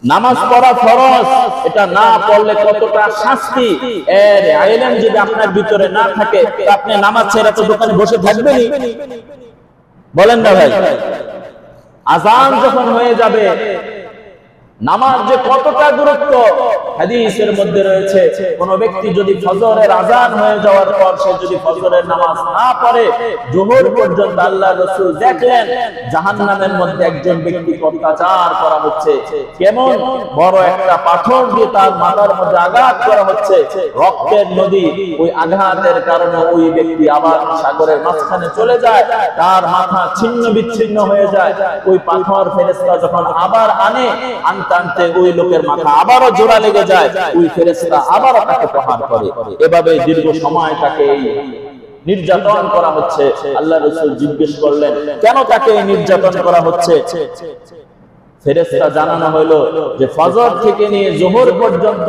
নামাজ পড়া ফরজ, এটা না পড়লে কতটা শাস্তি, এর ইলম যদি আপনার ভিতরে না থাকে আপনি নামাজ ছেড়ে তো দোকানে বসে থাকবেনই, বলেন না ভাই? আযান যখন হয়ে যাবে, নামাজ যে কতটা গুরুত্ব হাদিসের মধ্যে রয়েছে, কোন ব্যক্তি যদি ফজরের আযান হয়ে যাওয়ার পর সে যদি ফজরের নামাজ না পড়ে যোহর পর্যন্ত, আল্লাহর রাসূল দেখলেন জাহান্নামের মধ্যে একজন ব্যক্তিকে অত্যাচার করা হচ্ছে, কেমন বড় একটা পাথর দিয়ে তার মাথার মধ্যে আঘাত করা হচ্ছে, রক্তের নদী, ওই আঘাতের কারণে ওই ব্যক্তি আবার সাগরের মাঝখানে চলে যায়, তার মাথা ছিন্ন বিচ্ছিন্ন হয়ে যায়। ওই পাথর ফেরেশতা যখন আবার আনে, আনতে ওই লোকের মাথা আবারও জোড়া লেগে যায়, ওই ফেরেশতা আবারও তাকে প্রহার করে। এভাবে দীর্ঘ সময় তাকে নির্যাতন করা হচ্ছে। আল্লাহর রাসূল জিজ্ঞেস করলেন, কেন তাকে নির্যাতন করা হচ্ছে? ফেরেশতা জানানো হলো যে ফজর থেকে নিয়ে যোহর পর্যন্ত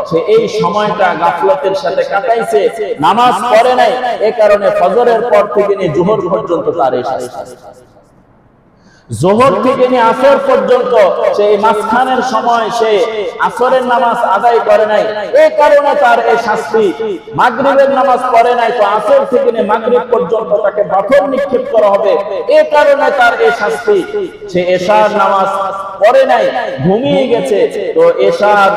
সে এই সময়টা গাফলতের সাথে কাটাইছে, নামাজ পড়ে নাই, এই কারণে ফজরের পর থেকে নিয়ে যোহর পর্যন্ত তার এই শাস্তি। যোহর থেকে নিয়ে আসর পর্যন্ত সেই মাঝখানের সময় সে আসরের নামাজ আদায় করে নাই, এই কারণে তার এই শাস্তি। মাগরিবের নামাজ পড়ে নাই, তো আসর থেকে নিয়ে মাগরিব পর্যন্ত তাকে পাথর নিক্ষেপ করা হবে, এই কারণে তার এই শাস্তি। সে এশার নামাজ পড়ে নাই, ঘুমিয়ে গেছে, তো এশার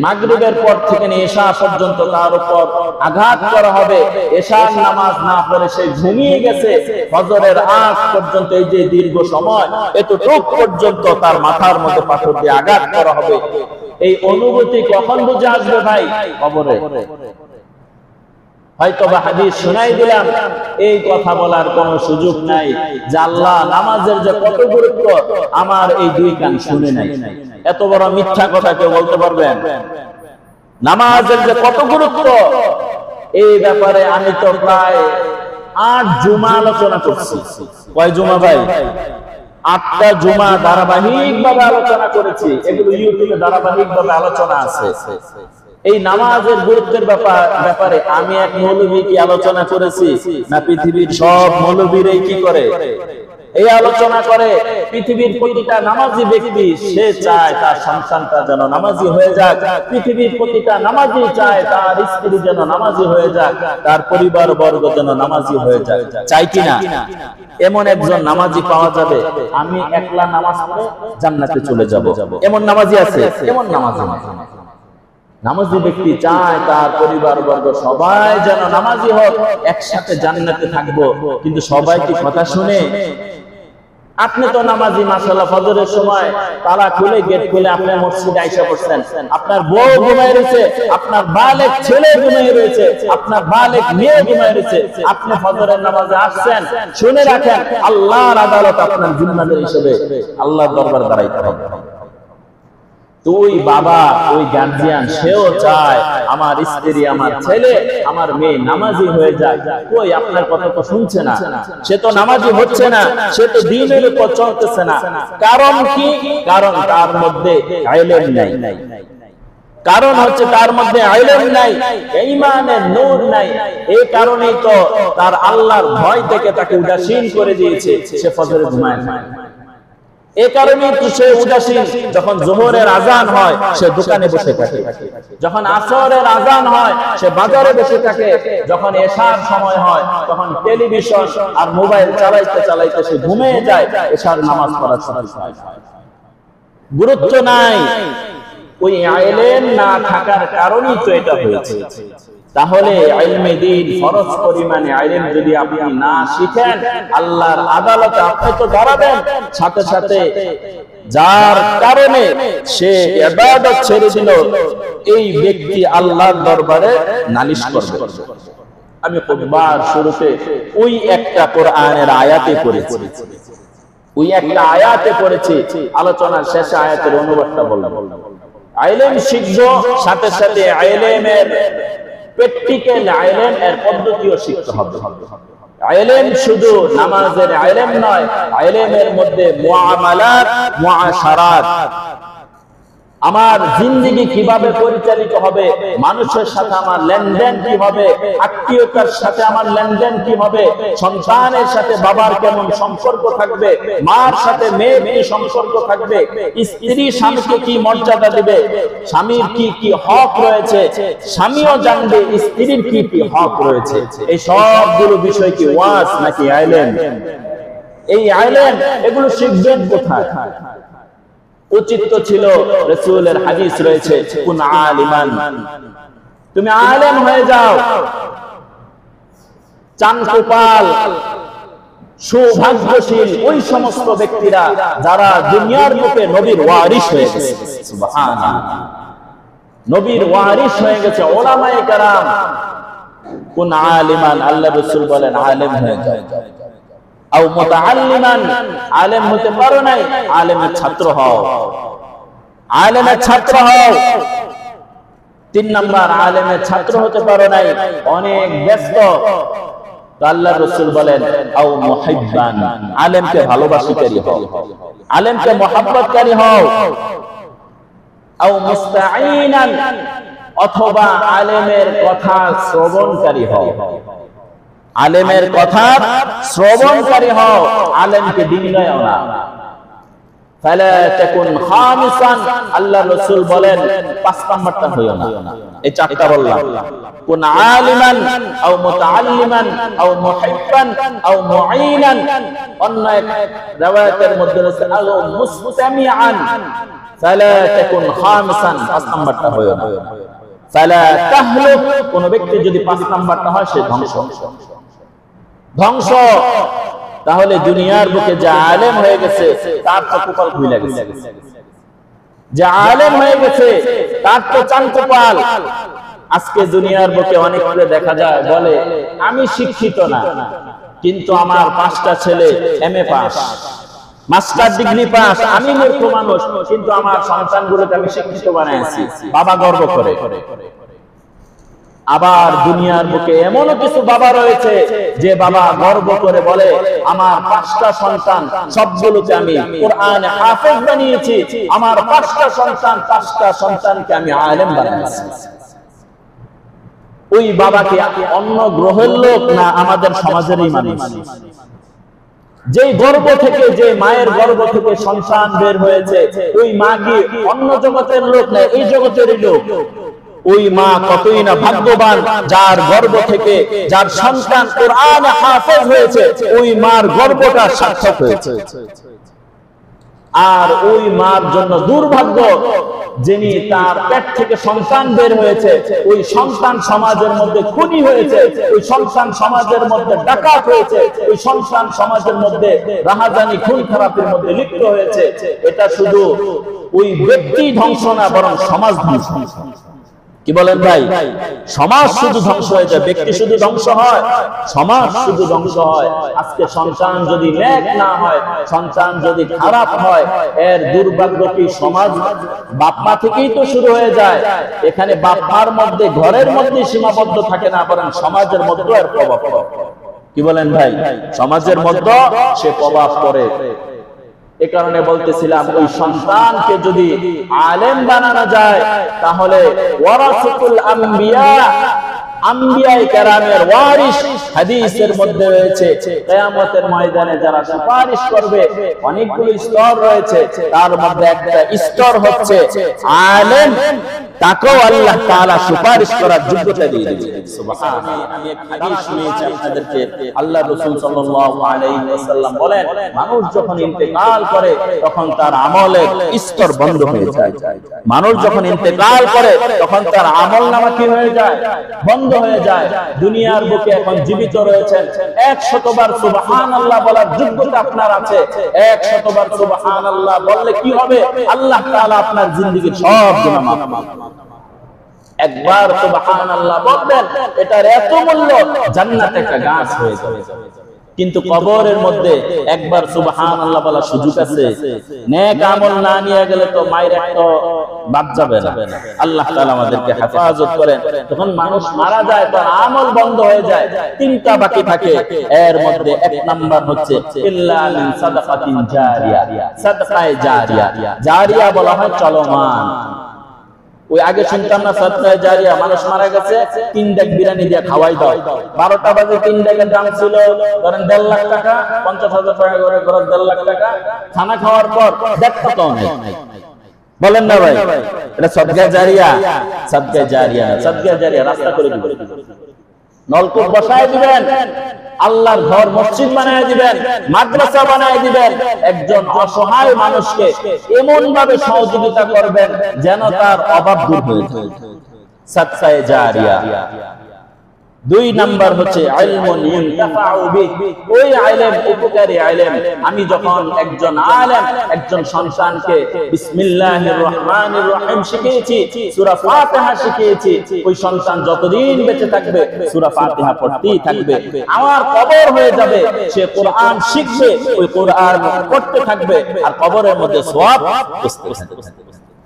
মাগরিবের পর থেকে নিয়ে এশা পর্যন্ত তার উপর আঘাত করা হবে। এশার নামাজ না পড়ে সে ঘুমিয়ে গেছে, ফজরের আগ পর্যন্ত এই যে দীর্ঘ সময়, এতটুক পর্যন্ত তার মাথার মধ্যে পাথর দিয়ে আঘাত করা হবে। এই অনুভূতি কখন বুঝে আসবে ভাই? কবরে। হয়তোবা হাদিস শোনাই দিলাম, এই কথা বলার কোনো সুযোগ নাই যে আল্লাহ নামাজের যে কত গুরুত্ব আমার এই দুই কান শুনে নাই। এত বড় মিথ্যা কথা কেউ বলতে পারবেন? নামাজের যে কত গুরুত্ব এই ব্যাপারে আমি তো প্রায় 8 জুমা আলোচনা করছি। কয় জুমা ভাই? 8টা জুমা ধারাবাহিকভাবে আলোচনা করেছি। এগুলো ইউটিউবে ধারাবাহিকভাবে আলোচনা আছে। এই নামাজের গুরুত্বের ব্যাপারে আমি এক মৌলভী কি আলোচনা করেছি না পৃথিবীর সব মৌলভীরাই কি করে? এই আলোচনা করে। পৃথিবীর প্রতিটা নামাজি ব্যক্তি সে চায় তার সন্তানটা যেন নামাজি হয়ে যাক, পৃথিবীর প্রতিটা নামাজি চায় তার স্ত্রী যেন নামাজি হয়ে যাক, তার পরিবার বর্গ যেন নামাজি হয়ে যাক। চাই কিনা? এমন একজন নামাজি পাওয়া যাবে আমি একলা নামাজ পড়ে জান্নাতে চলে যাব, এমন নামাজি আছে? এমন নামাজি নামাজি ব্যক্তি চায় তার পরিবার বর্গ সবাই যেন নামাজি হোক, একসাথে জান্নাতে থাকবো। কিন্তু সবাই কি কথা শুনে? আপনি তো নামাজি, মাশাআল্লাহ, ফজরের সময় তালা খুলে গেট খুলে আপনি মসজিদে আইসা পড়ছেন, আপনার বউ ঘুমায় রয়েছে, আপনার বালেক ছেলে ঘুমায় রয়েছে, আপনার বালেক মেয়ে ঘুমায় রয়েছে, আপনি ফজরের নামাজে আসছেন। শুনে রাখেন, আল্লাহর আদালত আপনার জিম্মাদার হিসেবে আল্লাহর দরবারে দাঁড়াইতে হবে। তুই বাবা, ওই গার্জিয়ান, সেও চায় আমার স্ত্রী, আমার ছেলে, আমার মেয়ে নামাজি হয়ে যায়। কই আপনার কথা তো শুনছে না, সে তো নামাজি হচ্ছে না, সে তো দ্বীনের উপর চলতেছে না। কারণ কি? কারণ তার মধ্যে ইলম নাই। কারণ হচ্ছে তার মধ্যে ইলম নাই, ঈমানের নূর নাই। এই কারণেই তো তার আল্লাহর ভয় থেকে তাকে উদাসীন করে দিয়েছে, সে ফজরে ঘুমায় না। এই কারণেই তো সে উদাসীন। যখন যোহরের আযান হয় সে দোকানে বসে থাকে, যখন আসরের আযান হয় সে বাজারে বসে থাকে, যখন এশার সময় হয় তখন টেলিভিশন আর মোবাইল চালাইতে চালাইতে সে ঘুমিয়ে যায়। এশার নামাজ পড়ার সময় গুরুত্ব নাই। ওই ইলম না থাকার কারণেই তো এটা হয়েছে। তাহলে ইলমে দ্বীন, ফরজ পরিমাণে ইলম যদি আপনি না শিখেন, আল্লাহর আদালতে আপনি তো দাঁড়াবেন। সাথে সাথে যার কারণে সে ইবাদত ছেড়ে দিল, এই ব্যক্তি আল্লাহর দরবারে নালিশ করবে। আমি খুতবার শুরুতে ওই একটা কোরআনের আয়াতে পড়েছি, ওই একটা আয়াতে পড়েছি, আলোচনার শেষে আয়াতের অনুবাদটা বললাম। ইলম শিখবো, সাথে সাথে ইলমের প্র্যাকটিক্যাল ইলম এর পদ্ধতিও শিখতে হবে। ইলম শুধু নামাজের ইলম নয়, ইলমের মধ্যে মুআমালাত, মুআশারাত, আমার জিন্দেগি কিভাবে পরিচালিত হবে, মানুষের সাথে আমার লেনদেন কি হবে, আত্মীয়তার সাথে আমার লেনদেন কি হবে, সন্তানের সাথে বাবার কেমন সম্পর্ক থাকবে, মার সাথে মেয়ের কি সম্পর্ক থাকবে, স্ত্রী স্বামীকে কি মর্যাদা দিবে, স্বামীর কি কি হক রয়েছে, স্বামীও জানবে স্ত্রীর কি কি হক রয়েছে। এই সবগুলো বিষয় কি ওয়াজ নাকি আইলেম? এই আইলেম এগুলো শিখবেন কোথায়? উচিত তো ছিল, রাসূলের হাদিস রয়েছে, কুন আলিমান, তুমি আলেম হয়ে যাও। চানকোপাল সৌভাগ্যশীল ওই সমস্ত ব্যক্তিরা যারা দুনিয়ার বুকে নবীর ওয়ারিস হয়ে গেছে, সুবহানাল্লাহ, নবীর ওয়ারিস হয়ে গেছে, উলামায়ে কেরাম। কুন আলিমান, আল্লাহ রাসূল বলেন আলেম হয়ে যাও। আও মুতাআল্লিমান, আলেম হতে পারো নাই, আলেমের ছাত্র হও, আলেমের ছাত্র হও। 3 নাম্বার, আলেমের ছাত্র হতে পারো নাই, অনেক ব্যস্ত, তো আল্লাহ রাসূল বলেন আও মুহিব্বান, আলেমকে ভালোবাসিকারী হও, আলেমকে মহব্বতকারী হও। আও মুস্তাঈনান, অথবা আলেমের কথা শ্রবণকারী হও, আলেমের কথা শ্রবণকারী হও, আলেমকে ডিঙ্গায় না। ফালা তাকুন খামিসান, আল্লাহ রাসূল বলেন 5 নাম্বারটা হইও না, এই 4টা বললাম। কুন আলিমান আও মুতাআল্লিমান আও মুহিব্বান আও মুঈনান, অন্য এক riwayat-এর মধ্যে আছে আও মুস্তামিআন। ফালা তাকুন খামিসান, 5 নাম্বারটা হইও না। ফালা তাহলুক, কোন ব্যক্তি যদি 5 নাম্বারটা হয় সে ধ্বংস, ধ্বংস। তাহলে দুনিয়ার বুকে যে আলেম হয়ে গেছে তার তো কপাল খুলে গেছে, যে আলেম হয়ে গেছে তার তো চান কপাল। আজকে দুনিয়ার বুকে অনেককে দেখা যায় বলে আমি শিক্ষিত না, কিন্তু আমার 5টা ছেলে MA pass, master degree pass, আমি মূর্খ মানুষ, কিন্তু আমার সন্তানগুলোকে আমি শিক্ষিত বানাইছি, বাবা গর্ব করে। আবার দুনিয়ার বুকে এমনও কিছু বাবা রয়েছে যে বাবা গর্ব করে বলে আমার 5টা সন্তান সবগুলোকে আমি কোরআনে হাফেজ বানিয়েছি, আমার 5টা সন্তানকে আমি আলেম বানিয়েছি। ওই বাবাকে অন্য গ্রহের লোক না আমাদের সমাজেরই মানুষ? যেই গর্ভ থেকে, যে মায়ের গর্ভ থেকে সন্তান বের হয়েছে, ওই মা কি অন্য জগতের লোক না, এই জগতেরই লোক। ওই মা কতই না ভাগ্যবান, যার গর্ভ থেকে যার সন্তান কোরআনে হাফেজ হয়েছে, ওই মার গর্ভটা সার্থক হয়েছে। আর ওই মার জন্য দুর্ভাগ্য, যিনি তার পেট থেকে সন্তান বের হয়েছে, ওই সন্তান সমাজের মধ্যে খুনি হয়েছে, ওই সন্তান সমাজের মধ্যে ডাকাত হয়েছে, ওই সন্তান সমাজের মধ্যে রাহাজানি খুন খারাপের মধ্যে লিপ্ত হয়েছে। এটা শুধু ওই ব্যক্তি ধ্বংস না, বরং সমাজ ধ্বংস। কি বলেন ভাই? সমাজ শুধু ধ্বংস হয়ে যায়, ব্যক্তি শুধু ধ্বংস হয়, সমাজ শুধু ধ্বংস হয়। আজকে সন্তান যদি নেক না হয়, সন্তান যদি খারাপ হয়, এর দুর্ভাগ্য কি সমাজ বাপ মা থেকেই তো শুরু হয়ে যায়। এখানে বাপ মার মধ্যে, ঘরের মধ্যে সীমাবদ্ধ থাকে না, বরং সমাজের মধ্যে এর প্রভাব পড়ে। কি বলেন ভাই? সমাজের মধ্যে সে প্রভাব পড়ে। এ কারণে বলতেছিলাম, ওই সন্তানকে যদি আলেম বানানো যায়, তাহলে ওয়ারাসাতুল আম্বিয়া, আম্বিয়ায়ে কেরামের ওয়ারিস হাদিসের মধ্যে রয়েছে, কিয়ামতের ময়দানে যারা সুপারিশ করবে অনেকগুলো স্তর রয়েছে, তার মধ্যে একটা স্তর হচ্ছে আলেম, তাকেও আল্লাহ তাআলা সুপারিশ করার যোগ্যতা দিয়ে দিয়েছেন। সুবহানাল্লাহ। আমি এক হাদিস শুনিয়েছি আপনাদেরকে, আল্লাহ রাসূল সাল্লাল্লাহু আলাইহি ওয়াসাল্লাম বলেন, মানুষ যখন ইন্তেকাল করে তখন তার আমলের স্তর বন্ধ হয়ে যায়। মানুষ যখন ইন্তেকাল করে তখন তার আমলনামা কি হয়ে যায়? বন্ধ হয়ে যায়। দুনিয়ার বুকে এখন জীবিত রয়েছেন, 100 বার সুবহানাল্লাহ বলার যোগ্যতা আপনার আছে। 100 বার সুবহানাল্লাহ বললে কি হবে? আল্লাহ তাআলা আপনার জিন্দেগীর সব গুনাহ মাফ করবেন। একবার সুবহানাল্লাহ বলবেন, এটার এত মূল্য, জান্নাতে একটা গাছ হয়ে যাবে। কিন্তু কবরের মধ্যে একবার সুবহানাল্লাহ বলার সুযোগ আছে? নেক আমল না নিয়ে গেলে তো মায়ের একটা বাদ যাবে না। আল্লাহ তাআলা আমাদেরকে হেফাজত করেন। যখন মানুষ মারা যায় তার আমল বন্ধ হয়ে যায়, 3টা বাকি থাকে। এর মধ্যে 1 নাম্বার হচ্ছে ইল্লা মিন সাদাকাতিন জারিয়া, সাদকায়ে জারিয়া। জারিয়া বলা হয় চলমান। ওই আগে শুনতাম না সাদকায়ে জারিয়া, মানুষ মারা গেছে 3 ডেক বিরিয়ানি দিয়ে খাওয়াই দাও। 12টা বাজে 3 ডেকের দাম ছিল ধরেন 1.5 লাখ টাকা, 50,000 টাকা করে খরচ, 1.5 লাখ টাকা। খানা খাওয়ার পর দেখতে তো নেই, বলেন না ভাই? এটা সাদকায়ে জারিয়া? সাদকায়ে জারিয়া না, সাদকায়ে জারিয়া রাস্তা করে দিবেন, নলকূপ বসায় দিবেন, আল্লাহর ঘর মসজিদ বানায় দিবেন, মাদ্রাসা বানায় দিবেন, একজন অসহায় মানুষকে এমন ভাবে সহযোগিতা করবেন যেন তার অভাব দূর হয়ে যায়। সাদকায়ে জারিয়া। 2 নাম্বার হচ্ছে ইলমুন ইনতাফাউ বিহি, ওই ইলম উপকারী ইলম। আমি যখন একজন আলেম, একজন সন্তানকে বিসমিল্লাহির রহমানির রহিম শিখিয়েছি, সূরা ফাতিহা শিখিয়েছি, ওই সন্তান যতদিন বেঁচে থাকবে সূরা ফাতিহা পড়তেই থাকবে। আমার কবর হয়ে যাবে, সে কোরআন শিখবে, ওই কোরআন পড়তে থাকবে, আর কবরের মধ্যে সওয়াব আসতে থাকবে।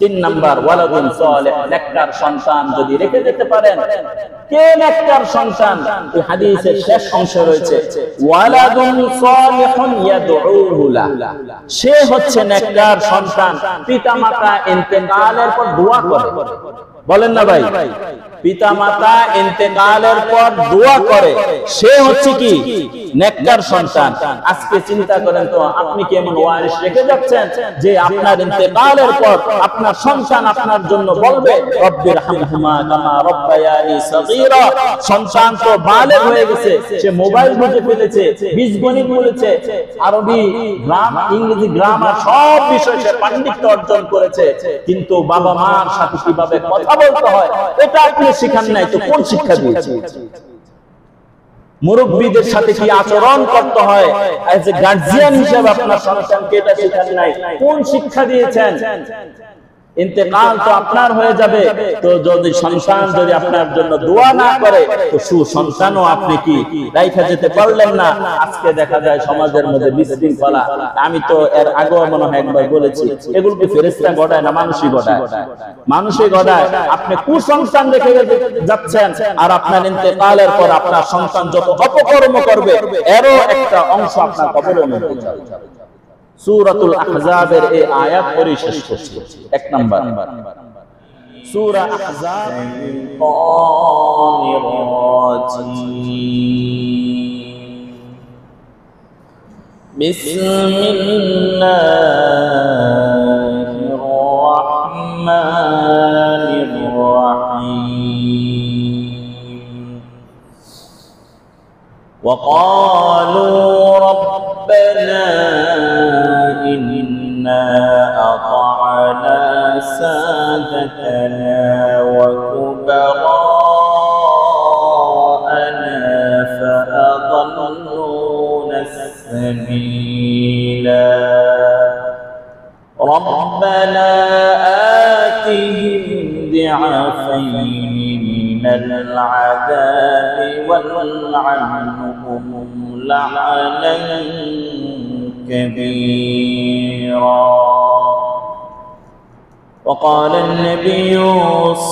3 নাম্বার ওয়ালাদুন সালেহ, নেককার সন্তান যদি রেখে যেতে পারেন। কে নেককার সন্তান? এই হাদিসের শেষ অংশে রয়েছে ওয়ালাদুন সালিহুন ইয়াদউহু লা, সে হচ্ছে নেককার সন্তান পিতামাতা ইন্তেকালের পর দোয়া করে। বলেন না ভাই? পিতামাতা ইন্তেকালের পর দোয়া করে, সে হচ্ছে কি? নেককার সন্তান। আজকে চিন্তা করেন তো, আপনি কি এমন ওয়ারিস রেখে যাচ্ছেন যে আপনার ইন্তেকালের পর আপনার সন্তান আপনার জন্য বলবে রব্বির হামহুমা কামা রব্বায়ানি সগীরা? সন্তান তো বালেগ হয়ে গেছে, সে মোবাইল বুঝে ফেলেছে, বীজগণিত বলেছে, আরবি ইংরেজি গ্রামার সব বিষয়ে সে পাণ্ডিত্য অর্জন করেছে, কিন্তু বাবা মার সাথে কিভাবে কথা বলতে হয় এটা আপনি শিখান নাই, তো কোন শিক্ষা দিয়েছে? মুরব্বীদের সাথে কি আচরণ করতে হয় এজ এ গার্জিয়ান হিসেবে আপনার সন্তানকে এটা শিখান নাই, কোন শিক্ষা দিয়েছেন? ইন্তেকাল তো আপনার হয়ে যাবে, তো যদি সন্তান যদি আপনার জন্য দোয়া না করে, তো সুসন্তানও আপনি কি রাইখা যেতে পারলেন না। আজকে দেখা যায় সমাজের মধ্যে বিশৃঙ্খলা। আমি তো এর আগেও মনে হয় একবার বলেছি, এগুলো কি ফেরেশতা গড়ায় না মানুষই গড়ায়? মানুষই গড়ায়। আপনি কুসন্তান রেখে যাচ্ছেন, আর আপনার ইন্তেকালের পর আপনার সন্তান যত অপকর্ম করবে এরও একটা অংশ আপনার কবরের মধ্যে যাবে। সূরাতুল আহজাবের এই আয়াত পড়ে শেষ করছি। 1 নাম্বার সূরা আহজাব। বিসমিল্লাহির রাহমানির রাহিম। وقالوا ربنا إنا أطعنا سادتنا وكبراءنا فأضلونا السبيلا ربنا آتهم ضعفين من العذاب والعنهم لعنا كبيرا. وقال النبي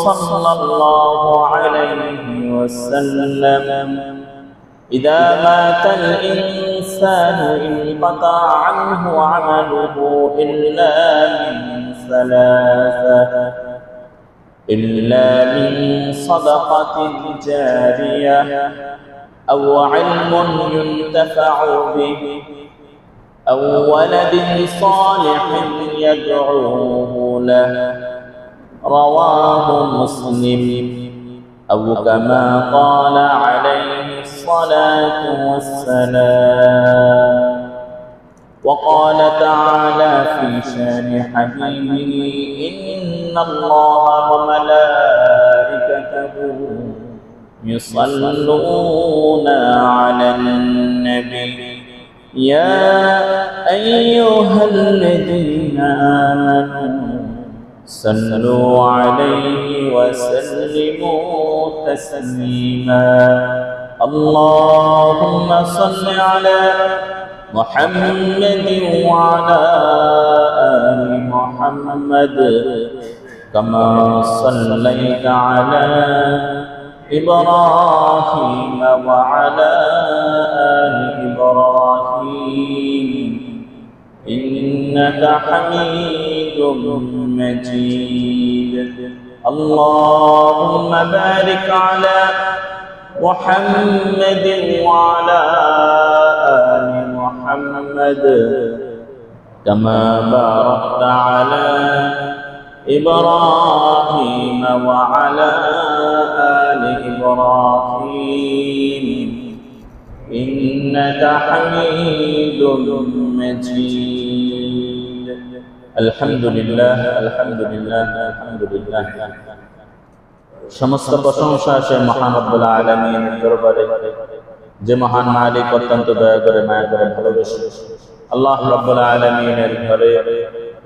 صلى الله عليه وسلم إذا مات الإنسان انقطع عنه عمله إلا من صدقة جارية أو علم ينتفع به أو ولد صالح يدعوه له رواه مسلم أو كما قال عليه الصلاة والسلام. وقال تعالى في شان حبيبه إن الله وملائكته يصلون على النبي يا أيها الذين آمنوا صلوا عليه وسلموا تسليما. اللهم صل على محمد وعلى آل محمد كما صليت على إبراهيم وعلى آل إبراهيم إنك حميد مجيد. আল্লাহুম্মা বারিক আলা মুহাম্মাদিন ওয়া আলা আলি মুহাম্মাদ কামা বারাকতা আলা إبراهيم وعلى آل إبراهيم إنك حميد مجيد الحمد لله الحمد لله الحمد لله সমস্ত প্রশংসা সে মহান রব্বুল আলামিনের দরবারে যে মহান মালিক অত্যন্ত দয়া করে মায়া করে ভালোবাসে আল্লাহ রব্বুল আলামিনের ঘরে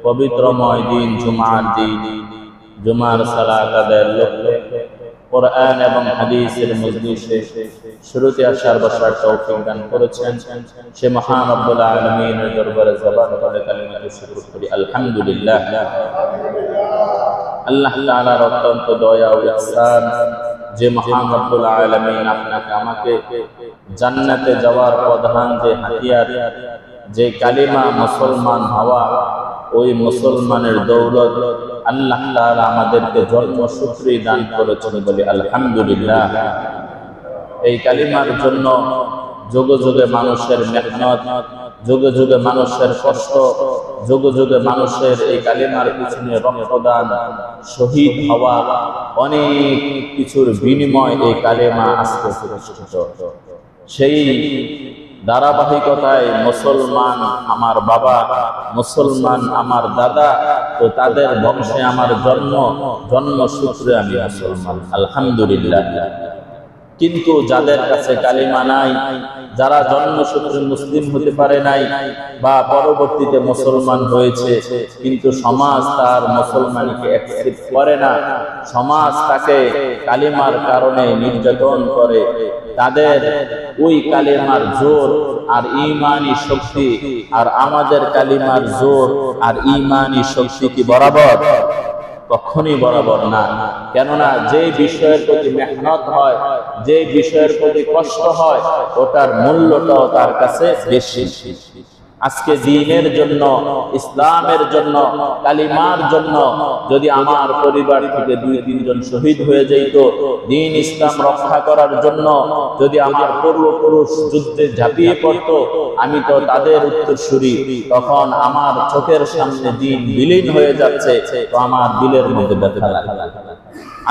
পবিত্রময় দিন জুমার দিন জুমার সালাত আদায়ের লক্ষ্যে কোরআন এবং হাদিসের মজলিসে শুরুতে আসার বসার তৌফিক দান করেছেন সে মহান রব্বুল আলামিনের দরবারে জবান খুলে কালিমাতে শুকর করি আলহামদুলিল্লাহ। আল্লাহ তাআলার অত্যন্ত দয়া ও ইহসান যে মহান রব্বুল আলামিন আপনাকে আমাকে জান্নাতে যাওয়ার প্রধান যে হাতিয়ার যে কালিমা মুসলমান হওয়া ওই মুসলমানের দৌলত আল্লাহ তাআলা আমাদেরকে জন্মসূত্রেই দান করেছেন বলে আলহামদুলিল্লাহ। এই কালিমার জন্য যুগে যুগে মানুষের মেহনত, যুগে যুগে মানুষের কষ্ট, যুগে যুগে মানুষের এই কালিমার পিছনে রক্তদান, শহীদ হওয়া, অনেক কিছুর বিনিময় এই কালিমা আজকে প্রতিষ্ঠিত। সেই ধারাবাহিকতায় মুসলমান আমার বাবা, মুসলমান আমার দাদা, তো তাদের বংশে আমার জন্মসূত্রে আমি মুসলমান আলহামদুলিল্লাহ। কিন্তু যাদের কাছে কালিমা নাই, যারা জন্মসূত্রে মুসলিম হতে পারে নাই বা পরবর্তীতে মুসলমান হয়েছে কিন্তু সমাজ তার মুসলমানকে অ্যাকসেপ্ট করে না, সমাজ তাকে কালিমার কারণে নির্যাতন করে, তাদের ওই কালিমার জোর আর ঈমানি শক্তি আর আমাদের কালিমার জোর আর ঈমানি শক্তি কি বরাবর? কখনই বরাবর না। কেননা যে বিষয়ের প্রতি মেহনত হয়, যে বিষয়ের প্রতি কষ্ট হয়, ওটার মূল্যটাও তার কাছে বেশি। আজকে দ্বীনের জন্য, ইসলামের জন্য, কালিমার জন্য যদি আমার পরিবার থেকে 2-3 জন শহীদ হয়ে যেত, দ্বীন ইসলাম রক্ষা করার জন্য যদি আমার পূর্বপুরুষ যুদ্ধে ঝাঁপিয়ে পড়তো, আমি তো তাদের উত্তরসূরি, তখন আমার চোখের সামনে দ্বীন বিলীন হয়ে যাচ্ছে, তো আমার দিলের মধ্যে ব্যথা লাগে।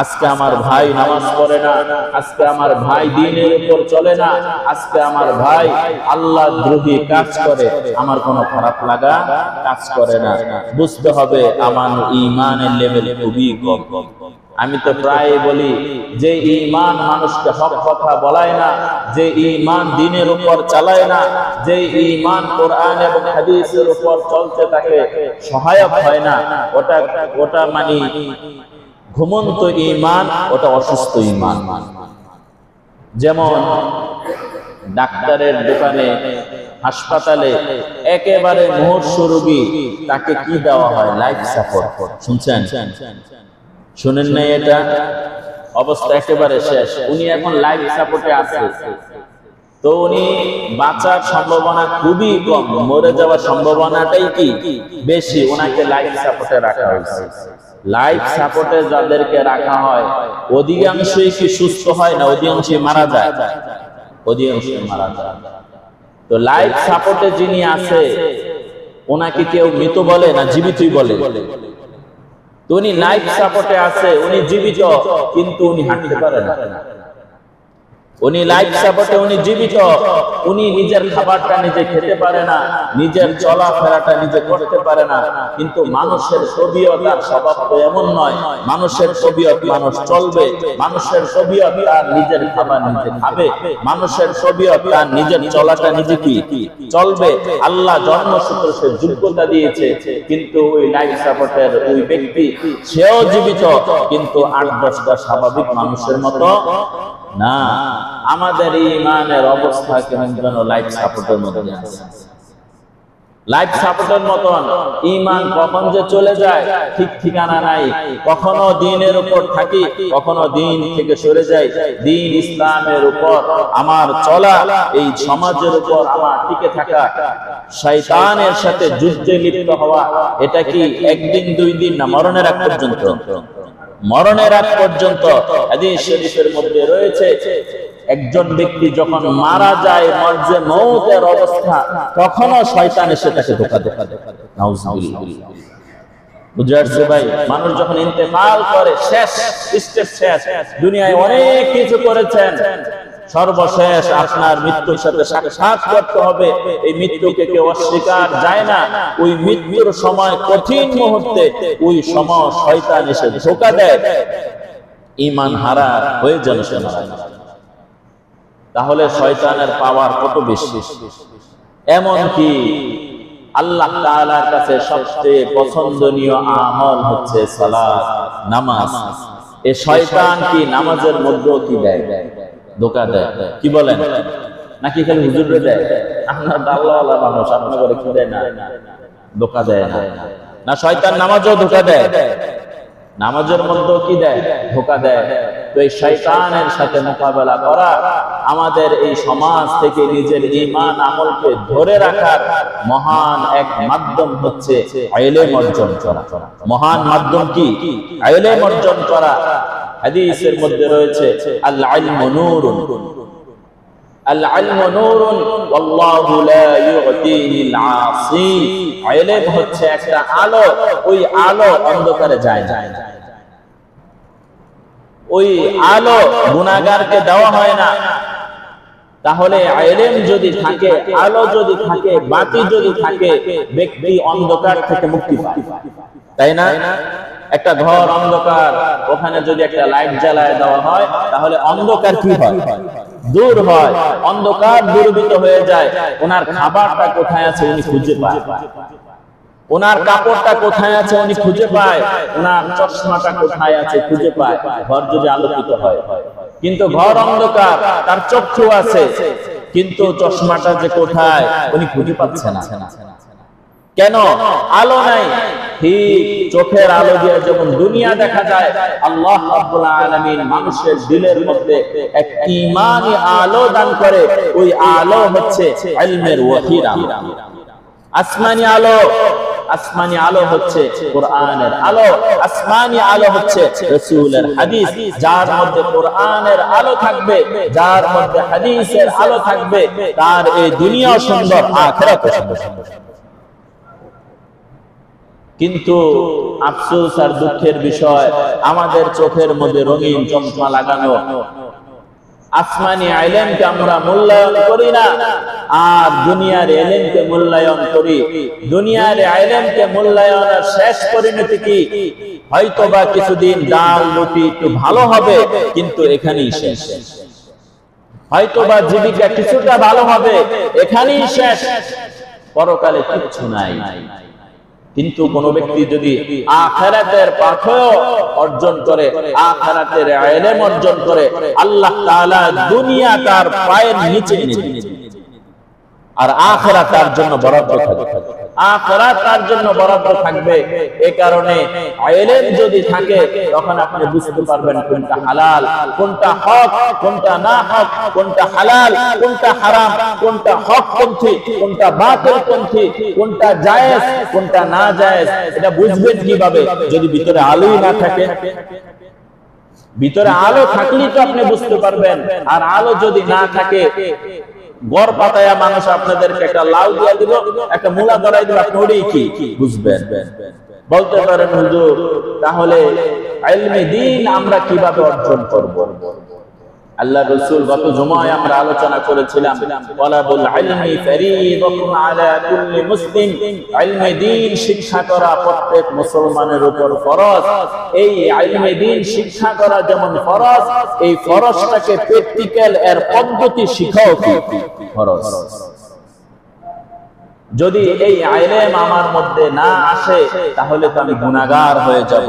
আজকে আমার ভাই নামাজ পড়ে না, আজকে আমার ভাই দ্বীনের উপর চলে না, আজকে আমার ভাই আল্লাহ দ্রোহী কাজ করে, আমার কোনো খারাপ লাগা কাজ করে না। বুঝতে হবে আমার ঈমানের লেভেল খুবই কম। আমি তো প্রায় বলি যে ঈমান মানুষকে হক কথা বলায় না, যে ঈমান দ্বীনের উপর চালায় না, যে ঈমান কোরআন এবং হাদিসের উপর চলতে থাকে সহায়ক হয় না, ওটা মানে ঘুমন্ত ঈমান, ওটা অসুস্থ ঈমান। যেমন ডাক্তারের দোকানে, হাসপাতালে একেবারে মুমূর্ষু রোগী, তাকে কি দেওয়া হয়? Life support. শুনছেন? শুনেন নাই? এটা অবস্থা একেবারে শেষ। উনি এখন লাইফ সাপোর্টে আছে, তো উনি বাঁচার সম্ভাবনা খুবই কম, মরে যাওয়ার সম্ভাবনাটাই কি বেশি। ওনাকে লাইফ সাপোর্টে রাখা হয়েছে। লাইফ সাপোর্টে যাদেরকে রাখা হয় অধিকাংশই কি সুস্থ হয় না? অধিকাংশই মারা যায়, অধিকাংশই মারা যায়। তো লাইফ সাপোর্টে যিনি আছে ওনাকে কেউ মৃত বলে না জীবিতই বলে? তো উনি লাইফ সাপোর্টে আছে, উনি জীবিত কিন্তু উনি হাঁটতে পারে না। উনি লাইফ সাপোর্টে, উনি জীবিত, উনি নিজের খাবারটা নিজে খেতে পারে না, নিজের চলাফেরাটা নিজে করতে পারে না। কিন্তু মানুষের তবিয়ত আর স্বভাব তো এমন নয়। মানুষের তবিয়ত মানুষ চলবে, মানুষের তবিয়ত আর নিজের খাবার নিজে খাবে, মানুষের তবিয়ত আর নিজের চলাটা নিজে কি চলবে। আল্লাহ জন্মসূত্রে সে যোগ্যতা দিয়েছে, কিন্তু ওই লাইফ সাপোর্টের ওই ব্যক্তি সেও জীবিত কিন্তু 8-10টা স্বাভাবিক মানুষের মতো না। আমাদের ঈমানের অবস্থা কেমন যেন লাইফ সাপোর্টের মধ্যে আছে। লাইফ সাপোর্টের মতন ঈমান কখন যে চলে যায় ঠিক ঠিকানা নাই। কখনো দ্বীনের উপর থাকি, কখনো দ্বীন থেকে সরে যাই। দ্বীন ইসলামের উপর আমার চলা, এই সমাজের উপর আমার টিকে থাকা, শয়তানের সাথে যুদ্ধে লিপ্ত হওয়া, এটা কি একদিন 2 দিন না মরণের আগ পর্যন্ত? মরণের আগ পর্যন্ত। হাদিস শরীফের মধ্যে রয়েছে একজন ব্যক্তি যখন মারা যায়, মরজে মৌতের অবস্থা, তখনও শয়তান এসে তাকে ধোঁকা দেয়। নাউজুবিল্লাহ। বুঝতে পারছেন ভাই? মানুষ যখন ইন্তেকাল করে, শেষ স্টেপ, শেষ, দুনিয়ায় অনেক কিছু করেছেন, সর্বশেষ আপনার মৃত্যুর সাথে সাক্ষাৎ করতে হবে। এই মৃত্যুকে কেউ অস্বীকার যায় না। ওই মৃত্যুর সময়, কঠিন মুহূর্তে, ওই সময় শয়তান এসে ধোঁকা দেয়, ঈমান হারা হয়ে যেন সে মারা যায়। তাহলে শয়তানের পাওয়ার কত বেশি! এমন কি আল্লাহ তাআলার কাছে সবচেয়ে পছন্দনীয় আমল হচ্ছে সালাত, নামাজ। এই শয়তান কি নামাজের মধ্যেও কি দেয়? ধোঁকা দেয়। কি বলেন? নাকি খালি হুজুরে দেয়? আপনার আল্লাহওয়ালা মানুষ, আপনার করে কি দেয় না? ধোঁকা দেয় না? না, শয়তান নামাজও ধোঁকা দেয়, নামাজের মধ্যেও কি দেয়? ধোঁকা দেয়। তো এই শয়তানের সাথে মোকাবেলা করা, আমাদের এই সমাজ থেকে নিজের ঈমান আমলকে ধরে রাখার মহান এক মাধ্যম হচ্ছে ইলম অর্জন করা। মহান মাধ্যম কি? ইলম অর্জন করা। হাদিসের মধ্যে রয়েছে আল ইলমু নূরুন, আল ইলমু নূরুন ওয়াল্লাহু লা ইউতিহিল আসি। ইলম হচ্ছে একটা আলো, ওই আলো অন্ধকারে যায় না। ওই আলো গুনাহগারকে দেওয়া হয় না। তাহলে ইলম যদি থাকে, আলো যদি থাকে, বাতি যদি থাকে, ব্যক্তি অন্ধকার থেকে মুক্তি পায়, তাই না? একটা ঘর অন্ধকার, ওখানে যদি একটা লাইট জ্বালায় দেওয়া হয়, তাহলে অন্ধকার কি হয়? দূর হয়, অন্ধকার দূরীভূত হয়ে যায়। ওনার খাবারটা কোথায় আছে উনি খুঁজে পায়, ওনার কাপড়টা কোথায় আছে উনি খুঁজে পায়, ওনার চশমাটা কোথায় আছে খুঁজে পায়, ঘর যদি আলোকিত হয়। কিন্তু ঘর অন্ধকার, তার চক্ষু আছে, কিন্তু চশমাটা যে কোথায় উনি খুঁজে পাচ্ছে না। কেন? আলো নাই। ঠিক চোখের আলো দিয়ে যেমন দুনিয়া দেখা যায়, আল্লাহ রাব্বুল আলামিন মানুষের দিলের মধ্যে এক ঈমানি আলো দান করে। ওই আলো হচ্ছে ইলমের ওহীর আলো, আসমানি আলো। আসমানি আলো হচ্ছে কোরআনের আলো, আসমানি আলো হচ্ছে রাসূলের হাদিস। যার মধ্যে কোরআনের আলো থাকবে, যার মধ্যে হাদিসের আলো থাকবে, তার এই দুনিয়া সুন্দর, আখিরাত সুন্দর। কিন্তু আফসোস আর দুঃখের বিষয়, আমাদের চোখের মধ্যে রঙিন চশমা লাগানো, আসমানি ইলমকে আমরা মূল্যায়ন করি না, আর দুনিয়ার ইলমকে মূল্যায়ন করি। দুনিয়ার ইলমকে মূল্যায়নের শেষ পরিণতি কি? হয়তোবা কিছুদিন ডাল রুটি একটু ভালো হবে, কিন্তু এখানেই শেষ। হয়তোবা জীবিকা কিছুটা ভালো হবে, এখানেই শেষ, পরকালে কিচ্ছু নাই। কিন্তু কোন ব্যক্তি যদি আখিরাতের পাথেয় অর্জন করে, আখিরাতের ইলম অর্জন করে, আল্লাহ তাআলা দুনিয়া তার পায়ের নিচে এনে দিবেন, আর আখিরাত তার জন্য বরাদ্দ থাকবে। আখিরাত তার জন্য বরাদ্দ থাকবে। এই কারণে ইলম যদি থাকে, তখন আপনি বুঝতে পারবেন কোনটা হালাল, কোনটা হক, কোনটা না হক, কোনটা হালাল, কোনটা হারাম, কোনটা হক পন্থী, কোনটা বাতিল পন্থী, কোনটা জায়েজ, কোনটা না জায়েজ। এটা বুঝবেন কিভাবে? যদি ভিতরে আলোই না থাকে। ভিতরে আলো থাকলেই তো আপনি বুঝতে পারবেন। আর আলো যদি না থাকে, গড় পাতায়া মানুষ আপনাদেরকে একটা লাউ দিয়া দিল, একটা মূলা ধরাই দিল, আপনি ওটাই কি বুঝবেন? বলতে পারেন হুজুর, তাহলে ইলমে দ্বীন আমরা কিভাবে অর্জন করব? আল্লাহ রাসূল গত জুমায় আমরা আলোচনা করেছিলাম, তালাবুল ইলমি ফরিদাতুন আলা কুল্লি মুসলিম। ইলমে দ্বীন শিক্ষা করা প্রত্যেক মুসলমানের উপর ফরজ। এই ইলমে দ্বীন শিক্ষা করা যেমন ফরজ, এই ফরজটাকে প্র্যাকটিক্যাল এর পদ্ধতি শিখাও কি ফরজ। যদি এই ইলম আমার মধ্যে না আসে, তাহলে তো আমি গুনাহগার হয়ে যাব।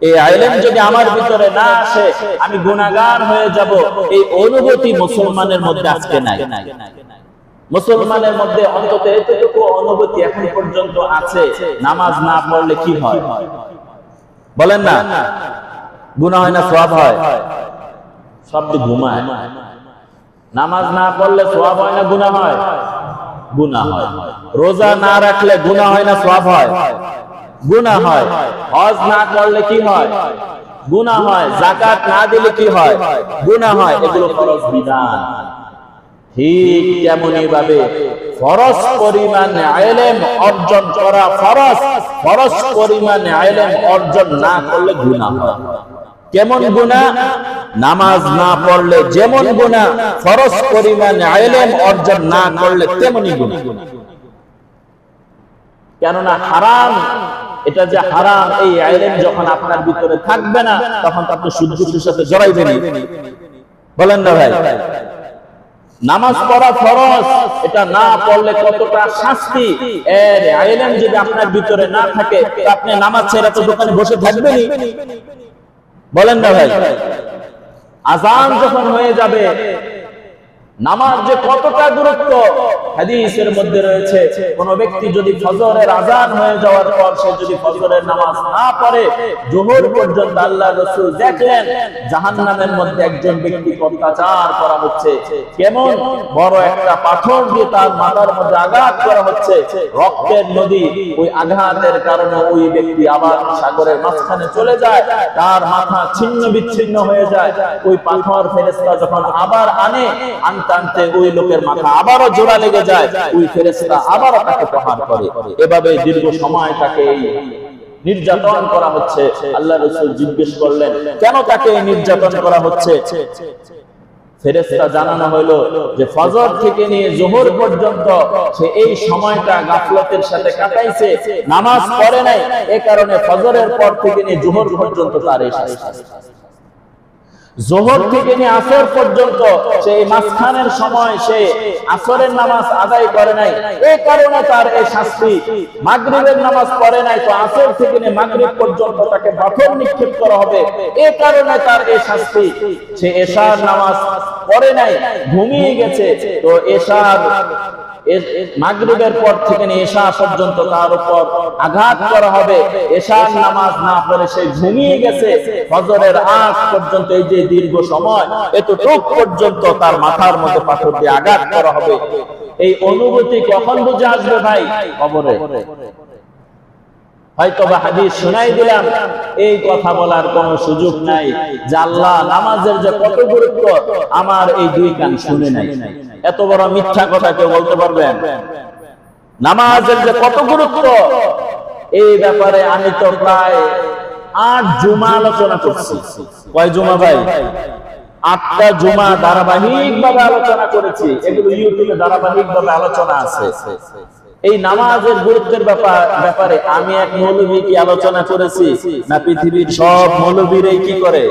এই ইলম যদি আমার ভিতরে না আসে, আমি গুনাহগার হয়ে যাব। এই অনুভূতি মুসলমানের মধ্যে আজকে নাই। মুসলমানের মধ্যে অন্তত এতটুকু অনুভূতি এখন পর্যন্ত আছে, নামাজ না পড়লে কি হয়? বলেন না, গুনাহ হয় না সওয়াব হয়? সব ঘুমায়। নামাজ না পড়লে সওয়াব হয় না গুনাহ হয়? গুনাহ হয়। রোজা না রাখলে গুনাহ হয় না সওয়াব হয়? গুনাহ হয়। হজ না করলে কি হয়? গুনাহ হয়, যাকাত না দিলে কি হয়? গুনাহ হয়। এগুলো ফরজ বিধান। ঠিক তেমনি ভাবে ফরজ পরিমাণ ইলম অর্জন করা ফরজ, ফরজ পরিমাণ ইলম অর্জন না করলে গুনাহ হয়। কেমন গুনাহ? নামাজ না পড়লে যেমন গুনাহ, ফরজ পরিমাণ ইলম অর্জন না করলে তেমনি গুনাহ। কেননা হারাম, এটা যে হারাম, এই ইলম যখন আপনার ভিতরে থাকবে না, তখন তো আপনি সুদগুলোর সাথে জড়াইবেন। বলেন না ভাই? নামাজ পড়া ফরজ, এটা না পড়লে কতটা শাস্তি, এর ইলম যদি আপনার ভিতরে না থাকে, তো আপনি নামাজ ছেড়ে তো দোকানে বসে থাকবেনই। বলেন না ভাই? আযান যখন হয়ে যাবে, নামাজ যে কতটা গুরুত্ব হাদিসের মধ্যে রয়েছে। কোন ব্যক্তি যদি ফজরের আযান হয়ে যাওয়ার পর সে যদি ফজরের নামাজ না পড়ে, যোহর পর্যন্ত, আল্লাহ রাসূল দেখলেন জাহান্নামের মধ্যে একজন ব্যক্তিকে অত্যাচার করা হচ্ছে। কেমন বড় একটা পাথর দিয়ে তার মাথার মধ্যে আঘাত করা হচ্ছে, রক্তের নদী। ওই আঘাতের কারণে ওই ব্যক্তি আবার সাগরের মাঝখানে চলে যায়, তার মাথা ছিন্ন বিচ্ছিন্ন হয়ে যায়। ওই পাথর ফেরেশতা যখন আবার আনতে ওই লোকের মাথা আবারও জোড়া লেগে যায়, ওই ফেরেশতা আবারও তাকে প্রহার করে। এভাবে দীর্ঘ সময় তাকে নির্যাতন করা হচ্ছে। আল্লাহ রাসূল জিজ্ঞেস করলেন, কেন তাকে নির্যাতন করা হচ্ছে? ফেরেশতা জানানো হলো যে ফজর থেকে নিয়ে যোহর পর্যন্ত সে এই সময়টা গাফলতের সাথে কাটাইছে, নামাজ পড়ে নাই। এই কারণে ফজরের পর থেকে নিয়ে যোহর পর্যন্ত তার এই শাস্তি। যোহর থেকে নিয়ে আসর পর্যন্ত সেই মাঝখানের সময় সে আসরের নামাজ আদায় করে নাই, এই কারণে তার এই শাস্তি। মাগরিবের নামাজ পড়ে নাই, তো আসর থেকে নিয়ে মাগরিব পর্যন্ত তাকে পাথর নিক্ষেপ করা হবে, এই কারণে তার এই শাস্তি। সে এশার নামাজ পড়ে নাই, ঘুমিয়ে গেছে, তো এশার মাগরিবের পর থেকে নিয়ে এশা পর্যন্ত তার উপর আঘাত করা হবে। এশার নামাজ না পড়ে সে ঘুমিয়ে গেছে, ফজরের আগ পর্যন্ত এই যে দীর্ঘ সময়, এতটুক পর্যন্ত তার মাথার মধ্যে পাথর দিয়ে আঘাত করা হবে। এই অনুভূতি কখন বুঝে আসবে ভাই? কবরে। হয়তো বা হাদিস শোনাই দিলাম, এই কথা বলার কোনো সুযোগ নাই যে আল্লাহ নামাজের যে কত গুরুত্ব আমার এই দুই কান শুনে নাই। এত বড় মিথ্যা কথা কেউ বলতে পারবেন? নামাজের যে কত গুরুত্ব, এই ব্যাপারে আমি তো প্রায় 8 জুমা আলোচনা করছি। কয় জুমা ভাই? 8টা জুমা ধারাবাহিক ভাবে আলোচনা করেছি। এগুলো ইউটিউবে ধারাবাহিক ভাবে আলোচনা আছে। এই নামাজের গুরুত্বের ব্যাপারে আমি এক মৌলবী কি আলোচনা করেছি না পৃথিবীর সব মৌলবীরাই কি করে?